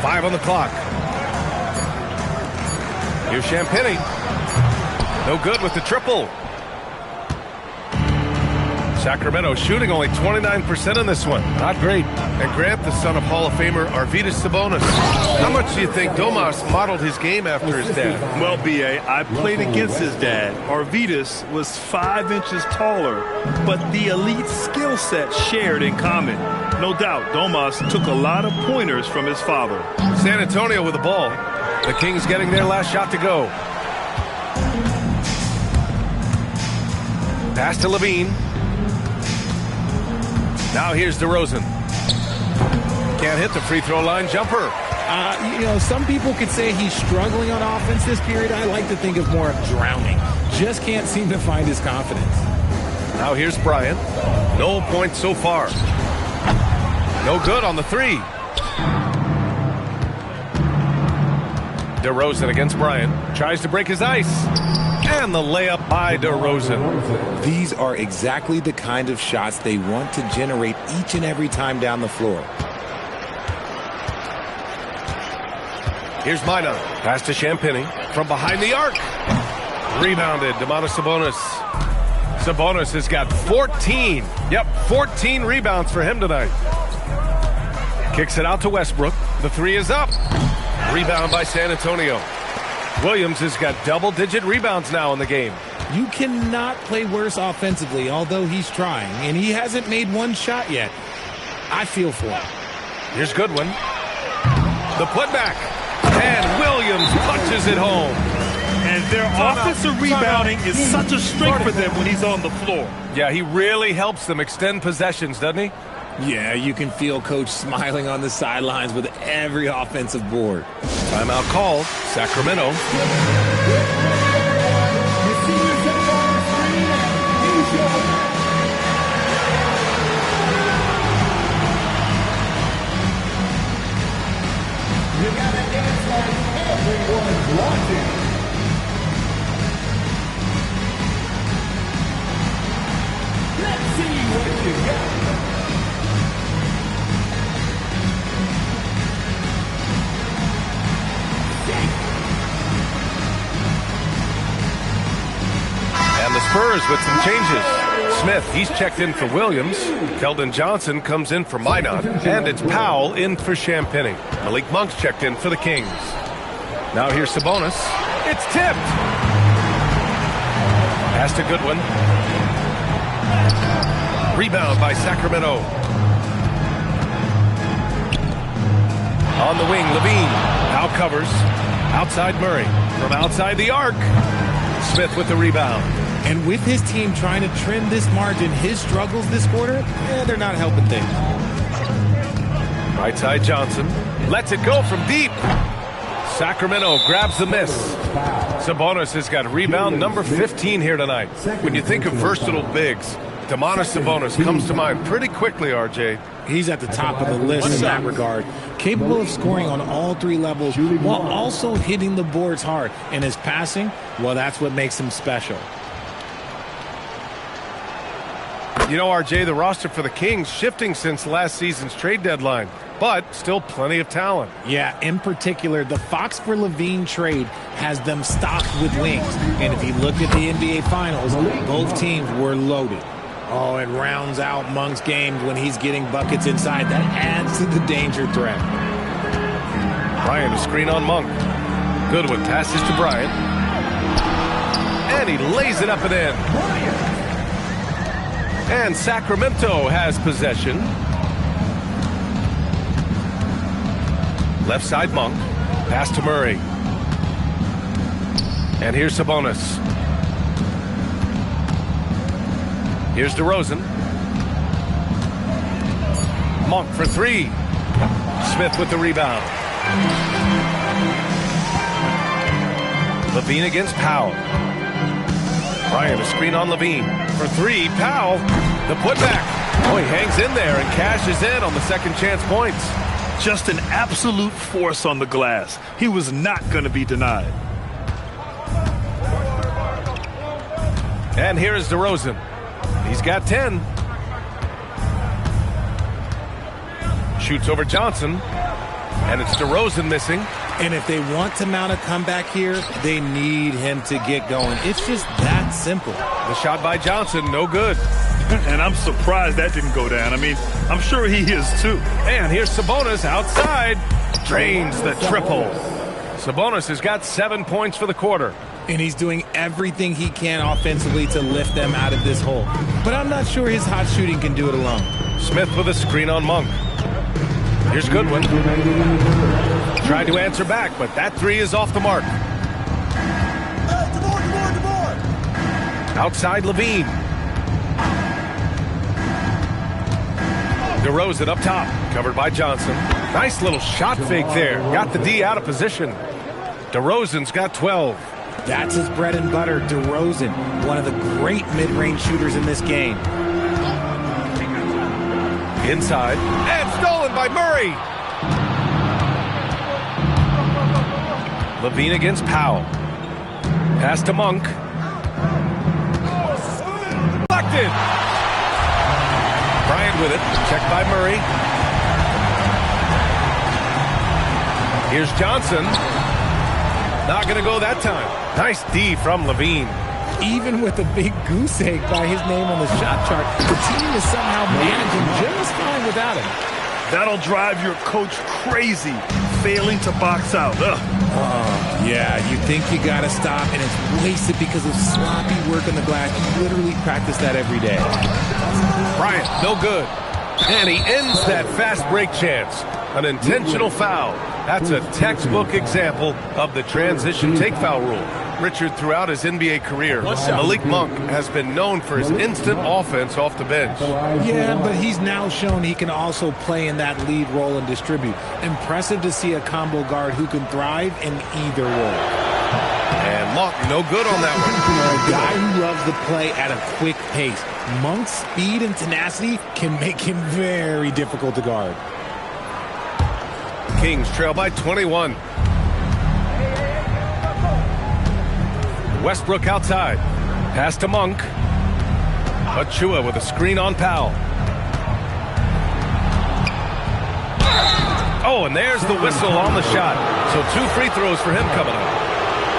5 on the clock. Here's Champagny. No good with the triple. Sacramento shooting only 29% in this one. Not great. And Grant, the son of Hall of Famer Arvydas Sabonis. How much do you think Domas modeled his game after his dad? Well, B.A., I played against his dad. Arvydas was 5 inches taller, but the elite skill set shared in common. No doubt, Domas took a lot of pointers from his father. San Antonio with the ball. The Kings getting their last shot to go. Pass to Levine. Now here's DeRozan. Can't hit the free throw line jumper. Some people could say he's struggling on offense this period. I like to think of more of drowning. Just can't seem to find his confidence. Now here's Bryant. No points so far. No good on the three. DeRozan against Bryant. Tries to break his ice. And the layup by DeRozan. These are exactly the kind of shots they want to generate each and every time down the floor. Here's Minot. Pass to Champagny from behind the arc. Rebounded. Domantas Sabonis. Sabonis has got 14. Yep, 14 rebounds for him tonight. Kicks it out to Westbrook. The three is up. Rebound by San Antonio. Williams has got double-digit rebounds now in the game. You cannot play worse offensively, although he's trying, and he hasn't made one shot yet. I feel for him. Here's Goodwin. The putback. And Williams punches it home. And their offensive rebounding is such a strength for them when he's on the floor. Yeah, he really helps them extend possessions, doesn't he? Yeah, you can feel Coach smiling on the sidelines with every offensive board. Timeout called. Sacramento. You gotta dance like everyone's watching. Let's see what you got. And the Spurs with some changes. Smith, he's checked in for Williams. Keldon Johnson comes in for Minot. And it's Powell in for Champagny. Malik Monk's checked in for the Kings. Now here's Sabonis. It's tipped. Pass to Goodwin. Rebound by Sacramento. On the wing, Levine. Now covers. Outside Murray. From outside the arc. Smith with the rebound. And with his team trying to trim this margin, his struggles this quarter, they're not helping things. Right side Johnson. Lets it go from deep. Sacramento grabs the miss. Sabonis has got rebound number 15 here tonight. When you think of versatile bigs, Domantas Sabonis comes to mind pretty quickly, RJ. He's at the top of the list in that regard. Capable of scoring on all three levels while also hitting the boards hard. And his passing, well, that's what makes him special. You know, RJ, the roster for the Kings shifting since last season's trade deadline, but still plenty of talent. Yeah, in particular, the Fox for Levine trade has them stocked with wings. And if you look at the NBA Finals, both teams were loaded. Oh, it rounds out Monk's games when he's getting buckets inside. That adds to the danger threat. Bryant, a screen on Monk. Goodwin passes to Bryant. And he lays it up and in. And Sacramento has possession. Left side Monk. Pass to Murray. And here's Sabonis. Here's DeRozan. Monk for three. Smith with the rebound. Levine against Powell. Bryant, a screen on Levine. For three, Powell, the putback. Oh, he hangs in there and cashes in on the second chance points. Just an absolute force on the glass. He was not going to be denied. And here is DeRozan. He's got 10. Shoots over Johnson. And it's DeRozan missing. And if they want to mount a comeback here, they need him to get going. It's just that simple. The shot by Johnson, no good. And I'm surprised that didn't go down. I mean, I'm sure he is too. And here's Sabonis outside. Drains the triple. Sabonis has got 7 points for the quarter. And he's doing everything he can offensively to lift them out of this hole. But I'm not sure his hot shooting can do it alone. Smith with a screen on Monk. Here's Goodwin. tried to answer back, but that three is off the mark. Outside Levine. DeRozan up top, covered by Johnson. Nice little shot fake there. Got the D out of position. DeRozan's got 12. That's his bread and butter, DeRozan, one of the great mid-range shooters in this game. Inside, and stolen by Murray. Levine against Powell. Pass to Monk. Deflected. Bryant with it, checked by Murray. Here's Johnson. Not going to go that time. Nice D from Levine. Even with a big goose egg by his name on the shot chart, the team is somehow managing just fine without him. That'll drive your coach crazy, failing to box out. Yeah, you think you got to stop, and it's wasted because of sloppy work on the glass. You literally practice that every day. Bryant, no good. And he ends that fast break chance. An intentional foul. That's a textbook example of the transition take foul rule. Richard, throughout his NBA career, Malik Monk has been known for his instant offense off the bench. Yeah, but he's now shown he can also play in that lead role and distribute. Impressive to see a combo guard who can thrive in either role. And Monk, no good on that one. A guy who loves to play at a quick pace. Monk's speed and tenacity can make him very difficult to guard. Kings trail by 21. Westbrook outside. Pass to Monk. Achua with a screen on Powell. Oh, and there's the whistle on the shot. So 2 free throws for him coming up.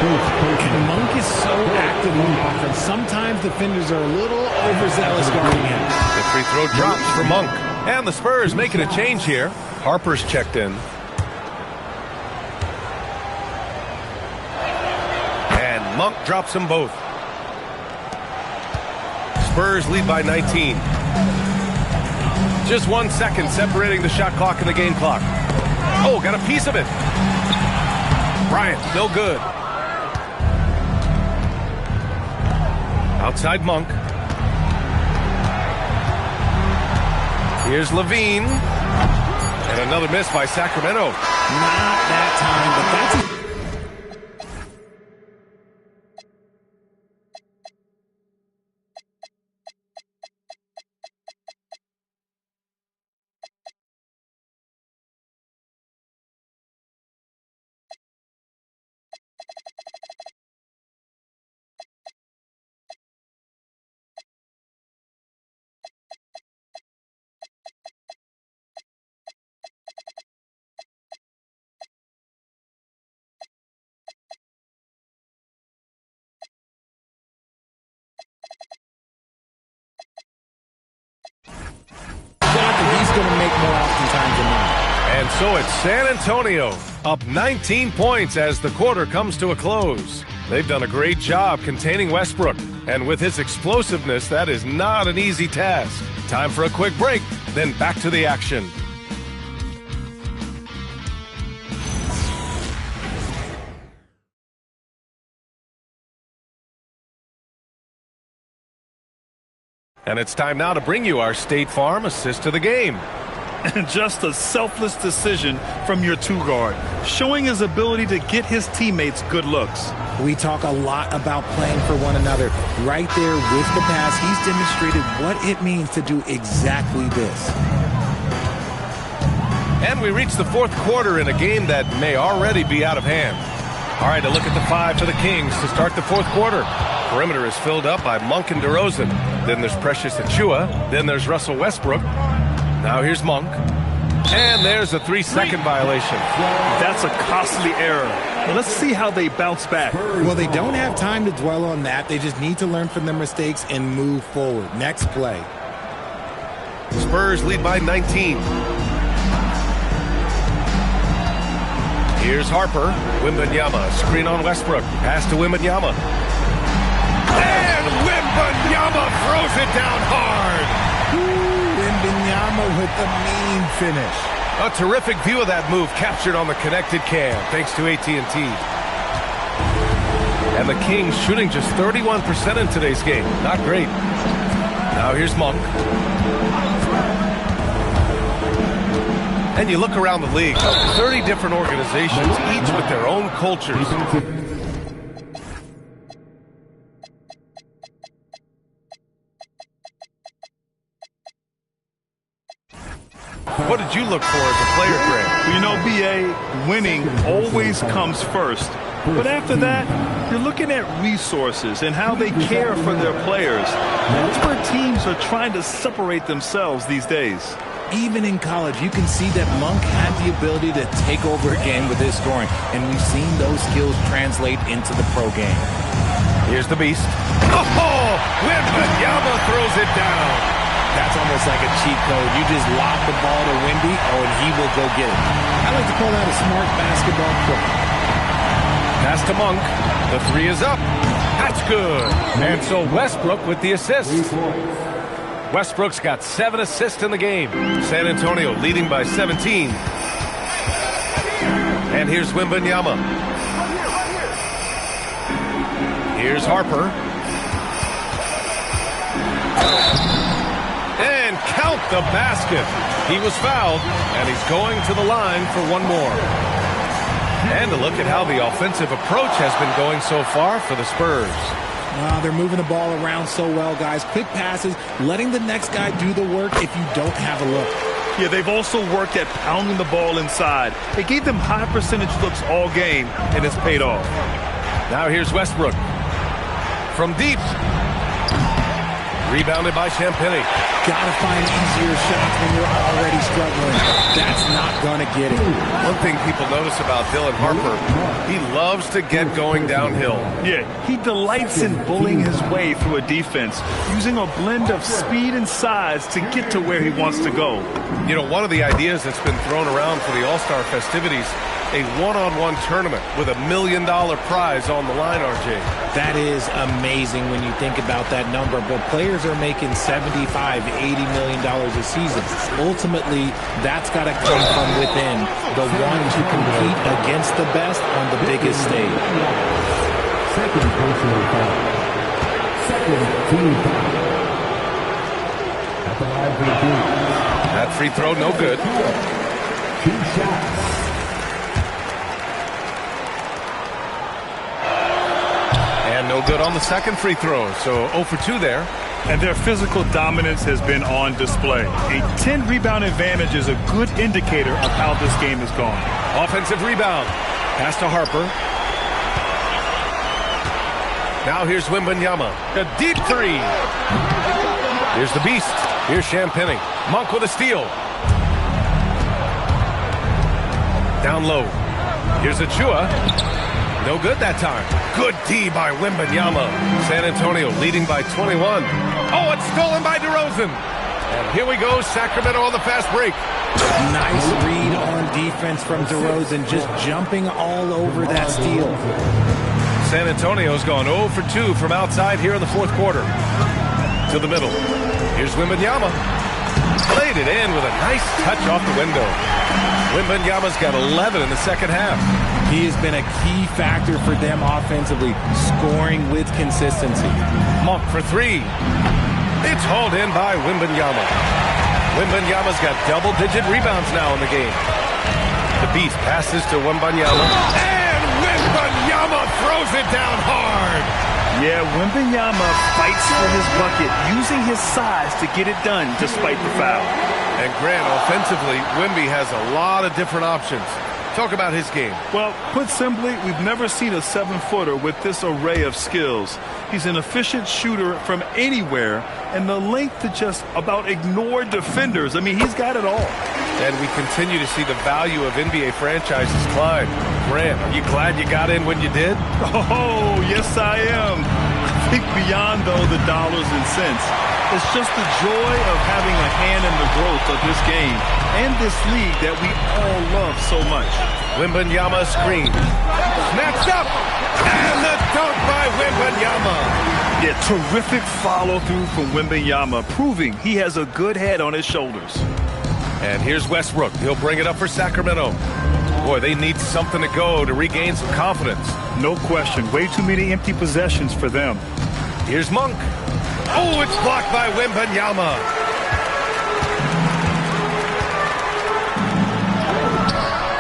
And Monk is so active on offense. Sometimes defenders are a little overzealous guarding him. The free throw drops for Monk. And the Spurs making a change here. Harper's checked in. Monk drops them both. Spurs lead by 19. Just 1 second separating the shot clock and the game clock. Oh, got a piece of it. Bryant, no good. Outside Monk. Here's Levine. And another miss by Sacramento. Not that time, but that's a going to make more oftentimes than not. And so it's San Antonio up 19 points as the quarter comes to a close. They've done a great job containing Westbrook, and with his explosiveness, that is not an easy task. Time for a quick break, then back to the action. And it's time now to bring you our State Farm assist to the game. And just a selfless decision from your two-guard, showing his ability to get his teammates good looks. We talk a lot about playing for one another. Right there with the pass, he's demonstrated what it means to do exactly this. And we reach the fourth quarter in a game that may already be out of hand. All right, a look at the 5 for the Kings to start the fourth quarter. Perimeter is filled up by Monk and DeRozan. Then there's Precious Achua. Then there's Russell Westbrook. Now here's Monk. And there's a 3-second violation. That's a costly error. Let's see how they bounce back. Well, they don't have time to dwell on that. They just need to learn from their mistakes and move forward. Next play. Spurs lead by 19. Here's Harper. Wembanyama. Screen on Westbrook. Pass to Wembanyama. And Wembanyama throws it down hard. Wembanyama with the mean finish. A terrific view of that move captured on the connected cam, thanks to AT&T. And the Kings shooting just 31% in today's game. Not great. Now here's Monk. And you look around the league, 30 different organizations, each with their own cultures. What did you look for as a player, Grant? You know, B.A., winning always comes first. But after that, you're looking at resources and how they care for their players. That's where teams are trying to separate themselves these days. Even in college, you can see that Monk had the ability to take over a game with his scoring, and we've seen those skills translate into the pro game. Here's the beast. Oh, Wembanyama throws it down. That's almost like a cheat code. You just lob the ball to Wemby, and he will go get it. I like to call that a smart basketball play. Pass to Monk. The three is up. That's good. And so Westbrook with the assist. Westbrook's got 7 assists in the game. San Antonio leading by 17. And here's Wembanyama. Here's Harper. And count the basket. He was fouled, and he's going to the line for one more. And to look at how the offensive approach has been going so far for the Spurs. They're moving the ball around so well, guys. Quick passes, letting the next guy do the work if you don't have a look. Yeah, they've also worked at pounding the ball inside. It gave them high percentage looks all game, and it's paid off. Now here's Westbrook. From deep. Rebounded by Champagnie. Gotta find easier shots when you're already struggling. That's not gonna get it. One thing people notice about Dylan Harper, he loves to get going downhill. Yeah, he delights in bullying his way through a defense, using a blend of speed and size to get to where he wants to go. You know, one of the ideas that's been thrown around for the All-Star festivities, a one-on-one tournament with $1 million prize on the line, RJ. That is amazing when you think about that number, but players are making $75, $80 million a season. Ultimately, that's got to come from within, the one to compete against the best on the biggest stage. Second personal foul. Second team foul. At the line for the team. That free throw, no good. 2 shots. And no good on the second free throw, so 0 for 2 there. And their physical dominance has been on display. A 10-rebound advantage is a good indicator of how this game has gone. Offensive rebound. Pass to Harper. Now here's Wembanyama. A deep three. Here's the beast. Here's Champagnie. Monk with a steal. Down low. Here's Achua. No good that time. Good D by Wembanyama. San Antonio leading by 21. Oh, it's stolen by DeRozan. And here we go, Sacramento on the fast break. Nice read on defense from DeRozan, just jumping all over that steal. San Antonio's gone 0 for 2 from outside here in the fourth quarter. To the middle. Here's Wembanyama. Played it in with a nice touch off the window. Wembanyama's got 11 in the second half. He has been a key factor for them offensively, scoring with consistency. Monk for 3. It's hauled in by Wembanyama. Wembanyama's got double-digit rebounds now in the game. The beast passes to Wembanyama. And Wembanyama throws it down hard. Yeah, Wembanyama fights for his bucket, using his size to get it done despite the foul. And Grant, offensively, Wemby has a lot of different options. Talk about his game. Well, put simply, we've never seen a 7-footer with this array of skills. He's an efficient shooter from anywhere, and the length to just about ignore defenders. I mean, he's got it all. And we continue to see the value of NBA franchises climb. Grant, are you glad you got in when you did? Oh, yes, I am. I think beyond, though, the dollars and cents, it's just the joy of having a hand in the growth of this game and this league that we all love so much. Wembanyama screen. Snatched up! And the dunk by Wembanyama. Yeah, terrific follow-through from Wembanyama, proving he has a good head on his shoulders. And here's Westbrook. He'll bring it up for Sacramento. Boy, they need something to go to regain some confidence. No question. Way too many empty possessions for them. Here's Monk. Oh, it's blocked by Wembanyama.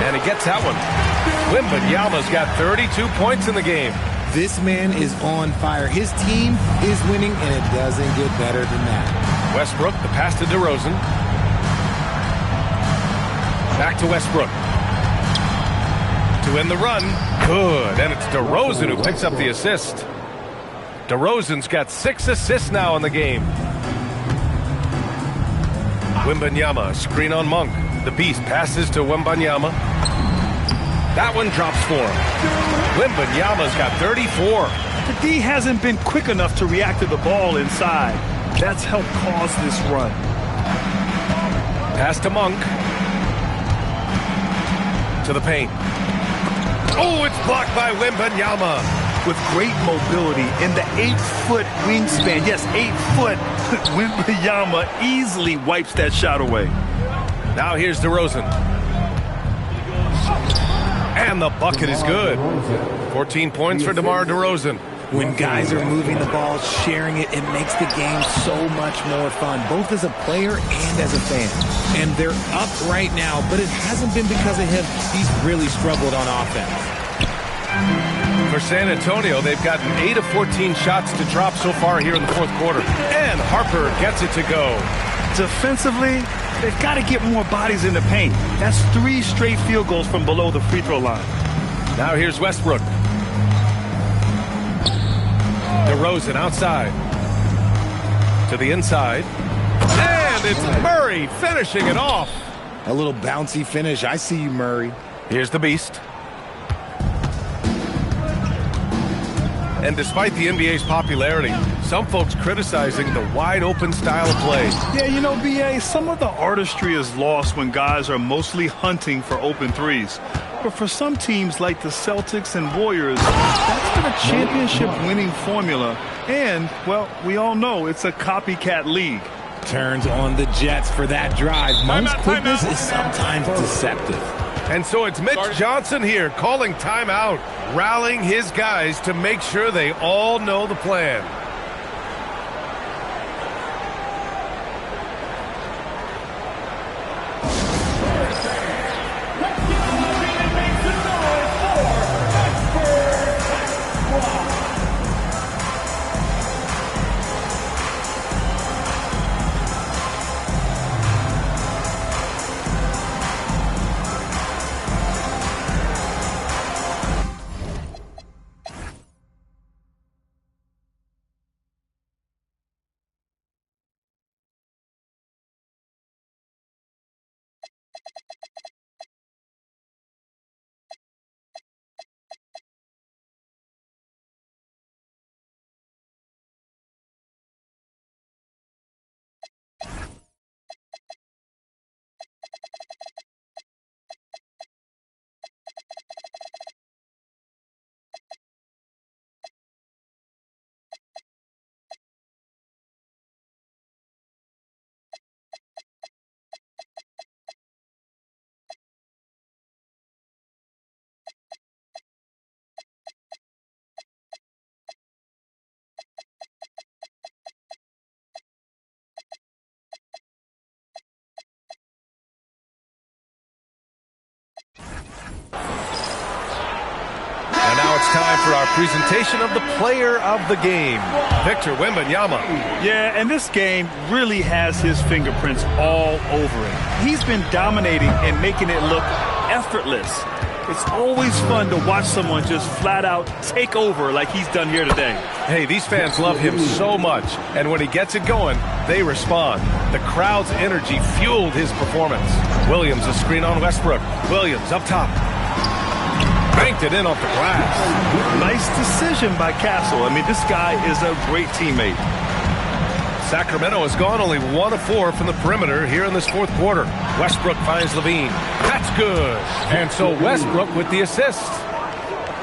And he gets that one. Wembanyama's got 32 points in the game. This man is on fire. His team is winning, and it doesn't get better than that. Westbrook, the pass to DeRozan. Back to Westbrook. To end the run. Good. And it's DeRozan who picks up the assist. DeRozan's got 6 assists now in the game. Wembanyama, screen on Monk. The Beast passes to Wembanyama. That one drops for him. Wembanyama's got 34. The D hasn't been quick enough to react to the ball inside. That's helped cause this run. Pass to Monk. To the paint. Oh, it's blocked by Wembanyama. With great mobility in the 8-foot wingspan. Yes, 8 foot. Wembanyama easily wipes that shot away. Now here's DeRozan. And the bucket is good. 14 points for DeMar DeRozan. When guys are moving the ball, sharing it, it makes the game so much more fun, both as a player and as a fan. And they're up right now, but it hasn't been because of him. He's really struggled on offense. For San Antonio, they've gotten 8 of 14 shots to drop so far here in the fourth quarter. And Harper gets it to go. Defensively, they've got to get more bodies in the paint. That's 3 straight field goals from below the free throw line. Now here's Westbrook. DeRozan outside. To the inside. And it's Murray finishing it off. A little bouncy finish. I see you, Murray. Here's the Beast. And despite the NBA's popularity, some folks criticizing the wide-open style of play. Yeah, you know, B.A., some of the artistry is lost when guys are mostly hunting for open threes. But for some teams like the Celtics and Warriors, that's been a championship-winning formula. And, well, we all know it's a copycat league. Turns on the Jets for that drive. Monk's quickness is sometimes deceptive. And so it's Mitch Johnson here calling timeout, rallying his guys to make sure they all know the plan. And now it's time for our presentation of the player of the game, Victor Wembanyama. Yeah, and this game really has his fingerprints all over it. He's been dominating and making it look effortless. It's always fun to watch someone just flat out take over like he's done here today. Hey, these fans love him so much, and when he gets it going, they respond. The crowd's energy fueled his performance. Williams, a screen on Westbrook. Williams up top. Banked it in off the glass. Nice decision by Castle. I mean, this guy is a great teammate. Sacramento has gone only 1 of 4 from the perimeter here in this fourth quarter. Westbrook finds Levine. That's good. And so Westbrook with the assist.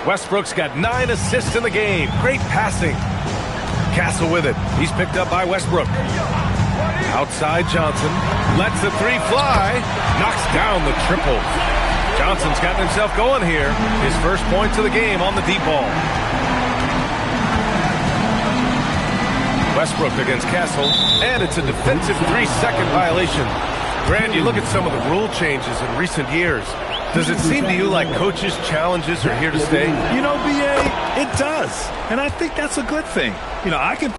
Westbrook's got 9 assists in the game. Great passing. Castle with it. He's picked up by Westbrook. Outside Johnson. Lets the three fly. Knocks down the triple. Johnson's gotten himself going here. His first points of the game on the deep ball. Westbrook against Castle. And it's a defensive 3-second violation. Grant, you look at some of the rule changes in recent years. Does it seem to you like coaches' challenges are here to stay? You know, B.A., it does. And I think that's a good thing. You know, I can...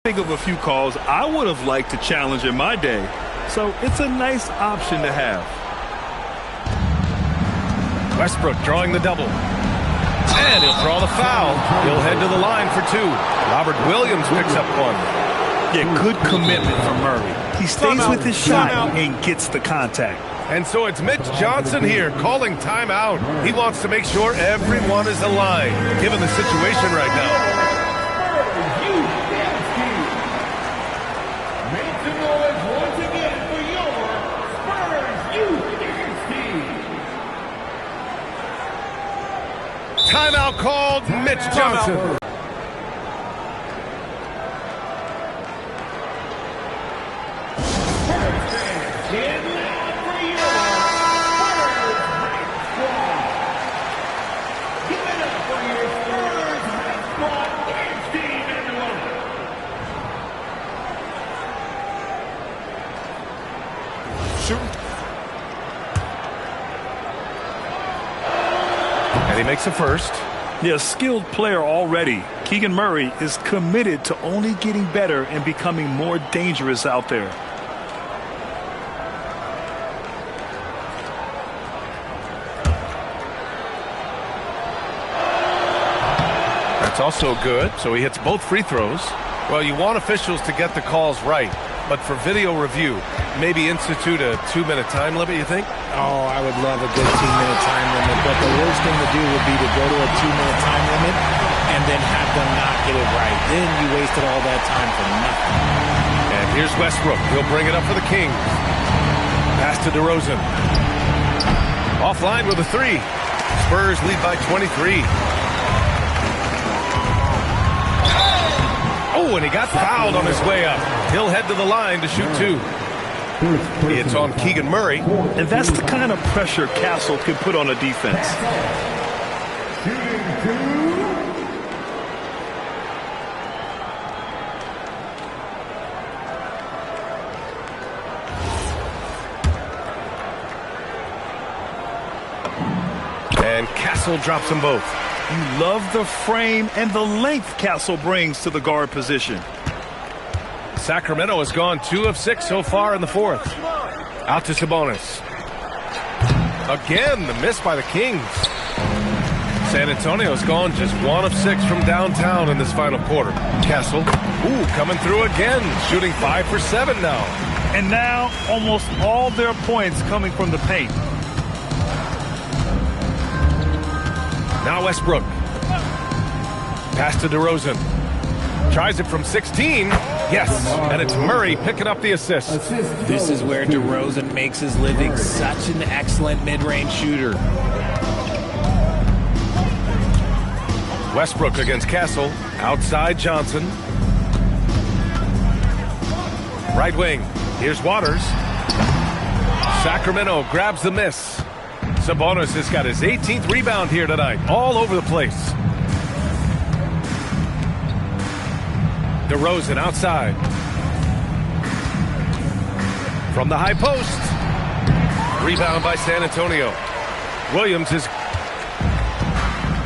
Think of a few calls I would have liked to challenge in my day. So it's a nice option to have. Westbrook drawing the double. And he'll draw the foul. He'll head to the line for two. Robert Williams picks up one. Yeah, good commitment from Murray. He stays with his shot and gets the contact. And so it's Mitch Johnson here calling timeout. He wants to make sure everyone is aligned, given the situation right now. Timeout called, Mitch Johnson. And he makes a first. Yeah, skilled player already. Keegan Murray is committed to only getting better and becoming more dangerous out there. That's also good, so he hits both free throws. Well, you want officials to get the calls right, but for video review, maybe institute a 2-minute time limit, you think? Oh, I would love a good 2-minute time limit, but the worst thing to do would be to go to a 2-minute time limit and then have them not get it right. Then you wasted all that time for nothing. And here's Westbrook. He'll bring it up for the Kings. Pass to DeRozan. Offline with a three. Spurs lead by 23. Oh, and he got fouled on his way up. He'll head to the line to shoot two. It's on Keegan Murray. And that's the kind of pressure Castle can put on a defense. And Castle drops them both. You love the frame and the length Castle brings to the guard position. Sacramento has gone 2 of 6 so far in the fourth. Out to Sabonis. Again, the miss by the Kings. San Antonio's gone just 1 of 6 from downtown in this final quarter. Castle, coming through again, shooting 5 for 7 now. And now, almost all their points coming from the paint. Now Westbrook. Pass to DeRozan. Tries it from 16. Yes, and it's Murray picking up the assist. This is where DeRozan makes his living. Such an excellent mid-range shooter. Westbrook against Castle. Outside Johnson. Right wing. Here's Waters. Sacramento grabs the miss. Sabonis has got his 18th rebound here tonight. All over the place. DeRozan outside. From the high post. Rebound by San Antonio. Williams is...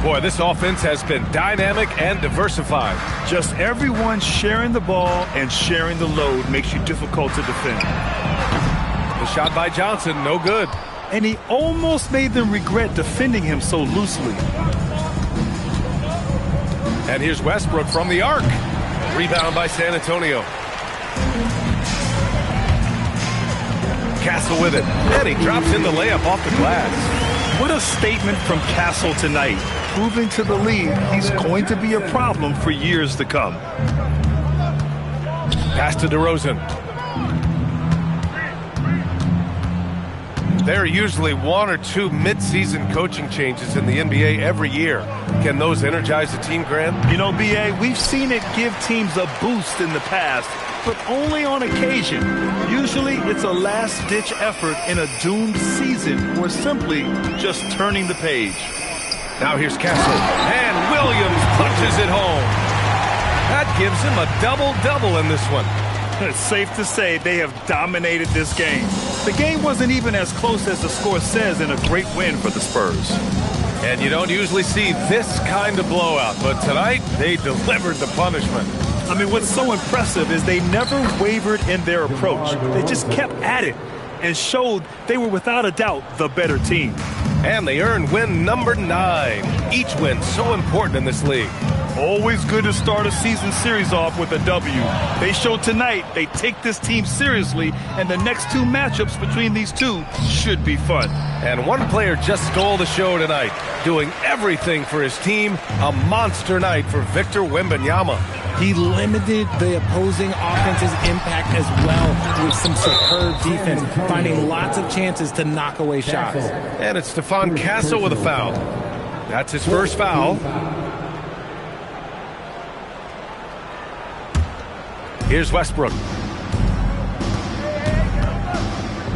Boy, this offense has been dynamic and diversified. Just everyone sharing the ball and sharing the load makes you difficult to defend. The shot by Johnson, no good. And he almost made them regret defending him so loosely. And here's Westbrook from the arc. Rebound by San Antonio. Castle with it. And he drops in the layup off the glass. What a statement from Castle tonight, proving to the league he's going to be a problem for years to come. Pass to DeRozan. There are usually 1 or 2 mid-season coaching changes in the NBA every year. Can those energize the team, Grant? You know, B.A., we've seen it give teams a boost in the past, but only on occasion. Usually it's a last-ditch effort in a doomed season or simply just turning the page. Now here's Castle, and Williams punches it home. That gives him a double-double in this one. It's safe to say they have dominated this game. The game wasn't even as close as the score says in a great win for the Spurs. And you don't usually see this kind of blowout, but tonight they delivered the punishment. I mean, what's so impressive is they never wavered in their approach. They just kept at it and showed they were without a doubt the better team. And they earned win number 9. Each win so important in this league. Always good to start a season series off with a W. They showed tonight they take this team seriously, and the next 2 matchups between these two should be fun. And one player just stole the show tonight, doing everything for his team. A monster night for Victor Wembanyama. He limited the opposing offense's impact as well with some superb defense, finding lots of chances to knock away shots. And it's Stephon Castle with a foul. That's his first foul. Here's Westbrook.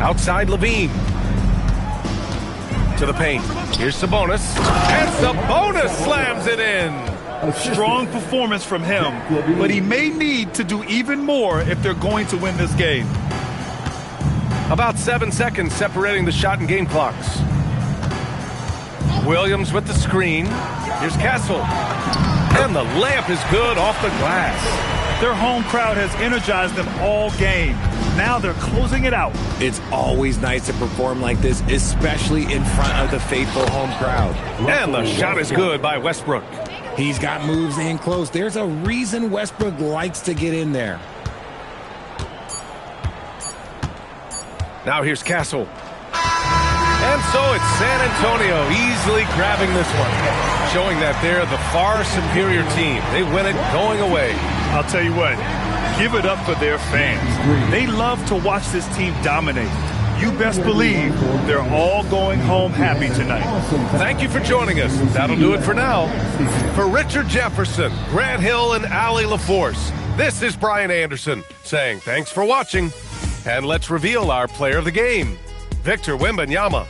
Outside Levine. To the paint. Here's Sabonis. And Sabonis slams it in. A strong performance from him, but he may need to do even more if they're going to win this game. About 7 seconds separating the shot and game clocks. Williams with the screen. Here's Castle. And the layup is good off the glass. Their home crowd has energized them all game. Now they're closing it out. It's always nice to perform like this, especially in front of the faithful home crowd. And the shot is good by Westbrook. He's got moves in close. There's a reason Westbrook likes to get in there. Now here's Castle. And so it's San Antonio easily grabbing this one, showing that they're the far superior team. They win it going away. I'll tell you what, give it up for their fans. They love to watch this team dominate. You best believe they're all going home happy tonight. Thank you for joining us. That'll do it for now. For Richard Jefferson, Grant Hill, and Allie LaForce, this is Brian Anderson saying thanks for watching. And let's reveal our player of the game, Victor Wembanyama.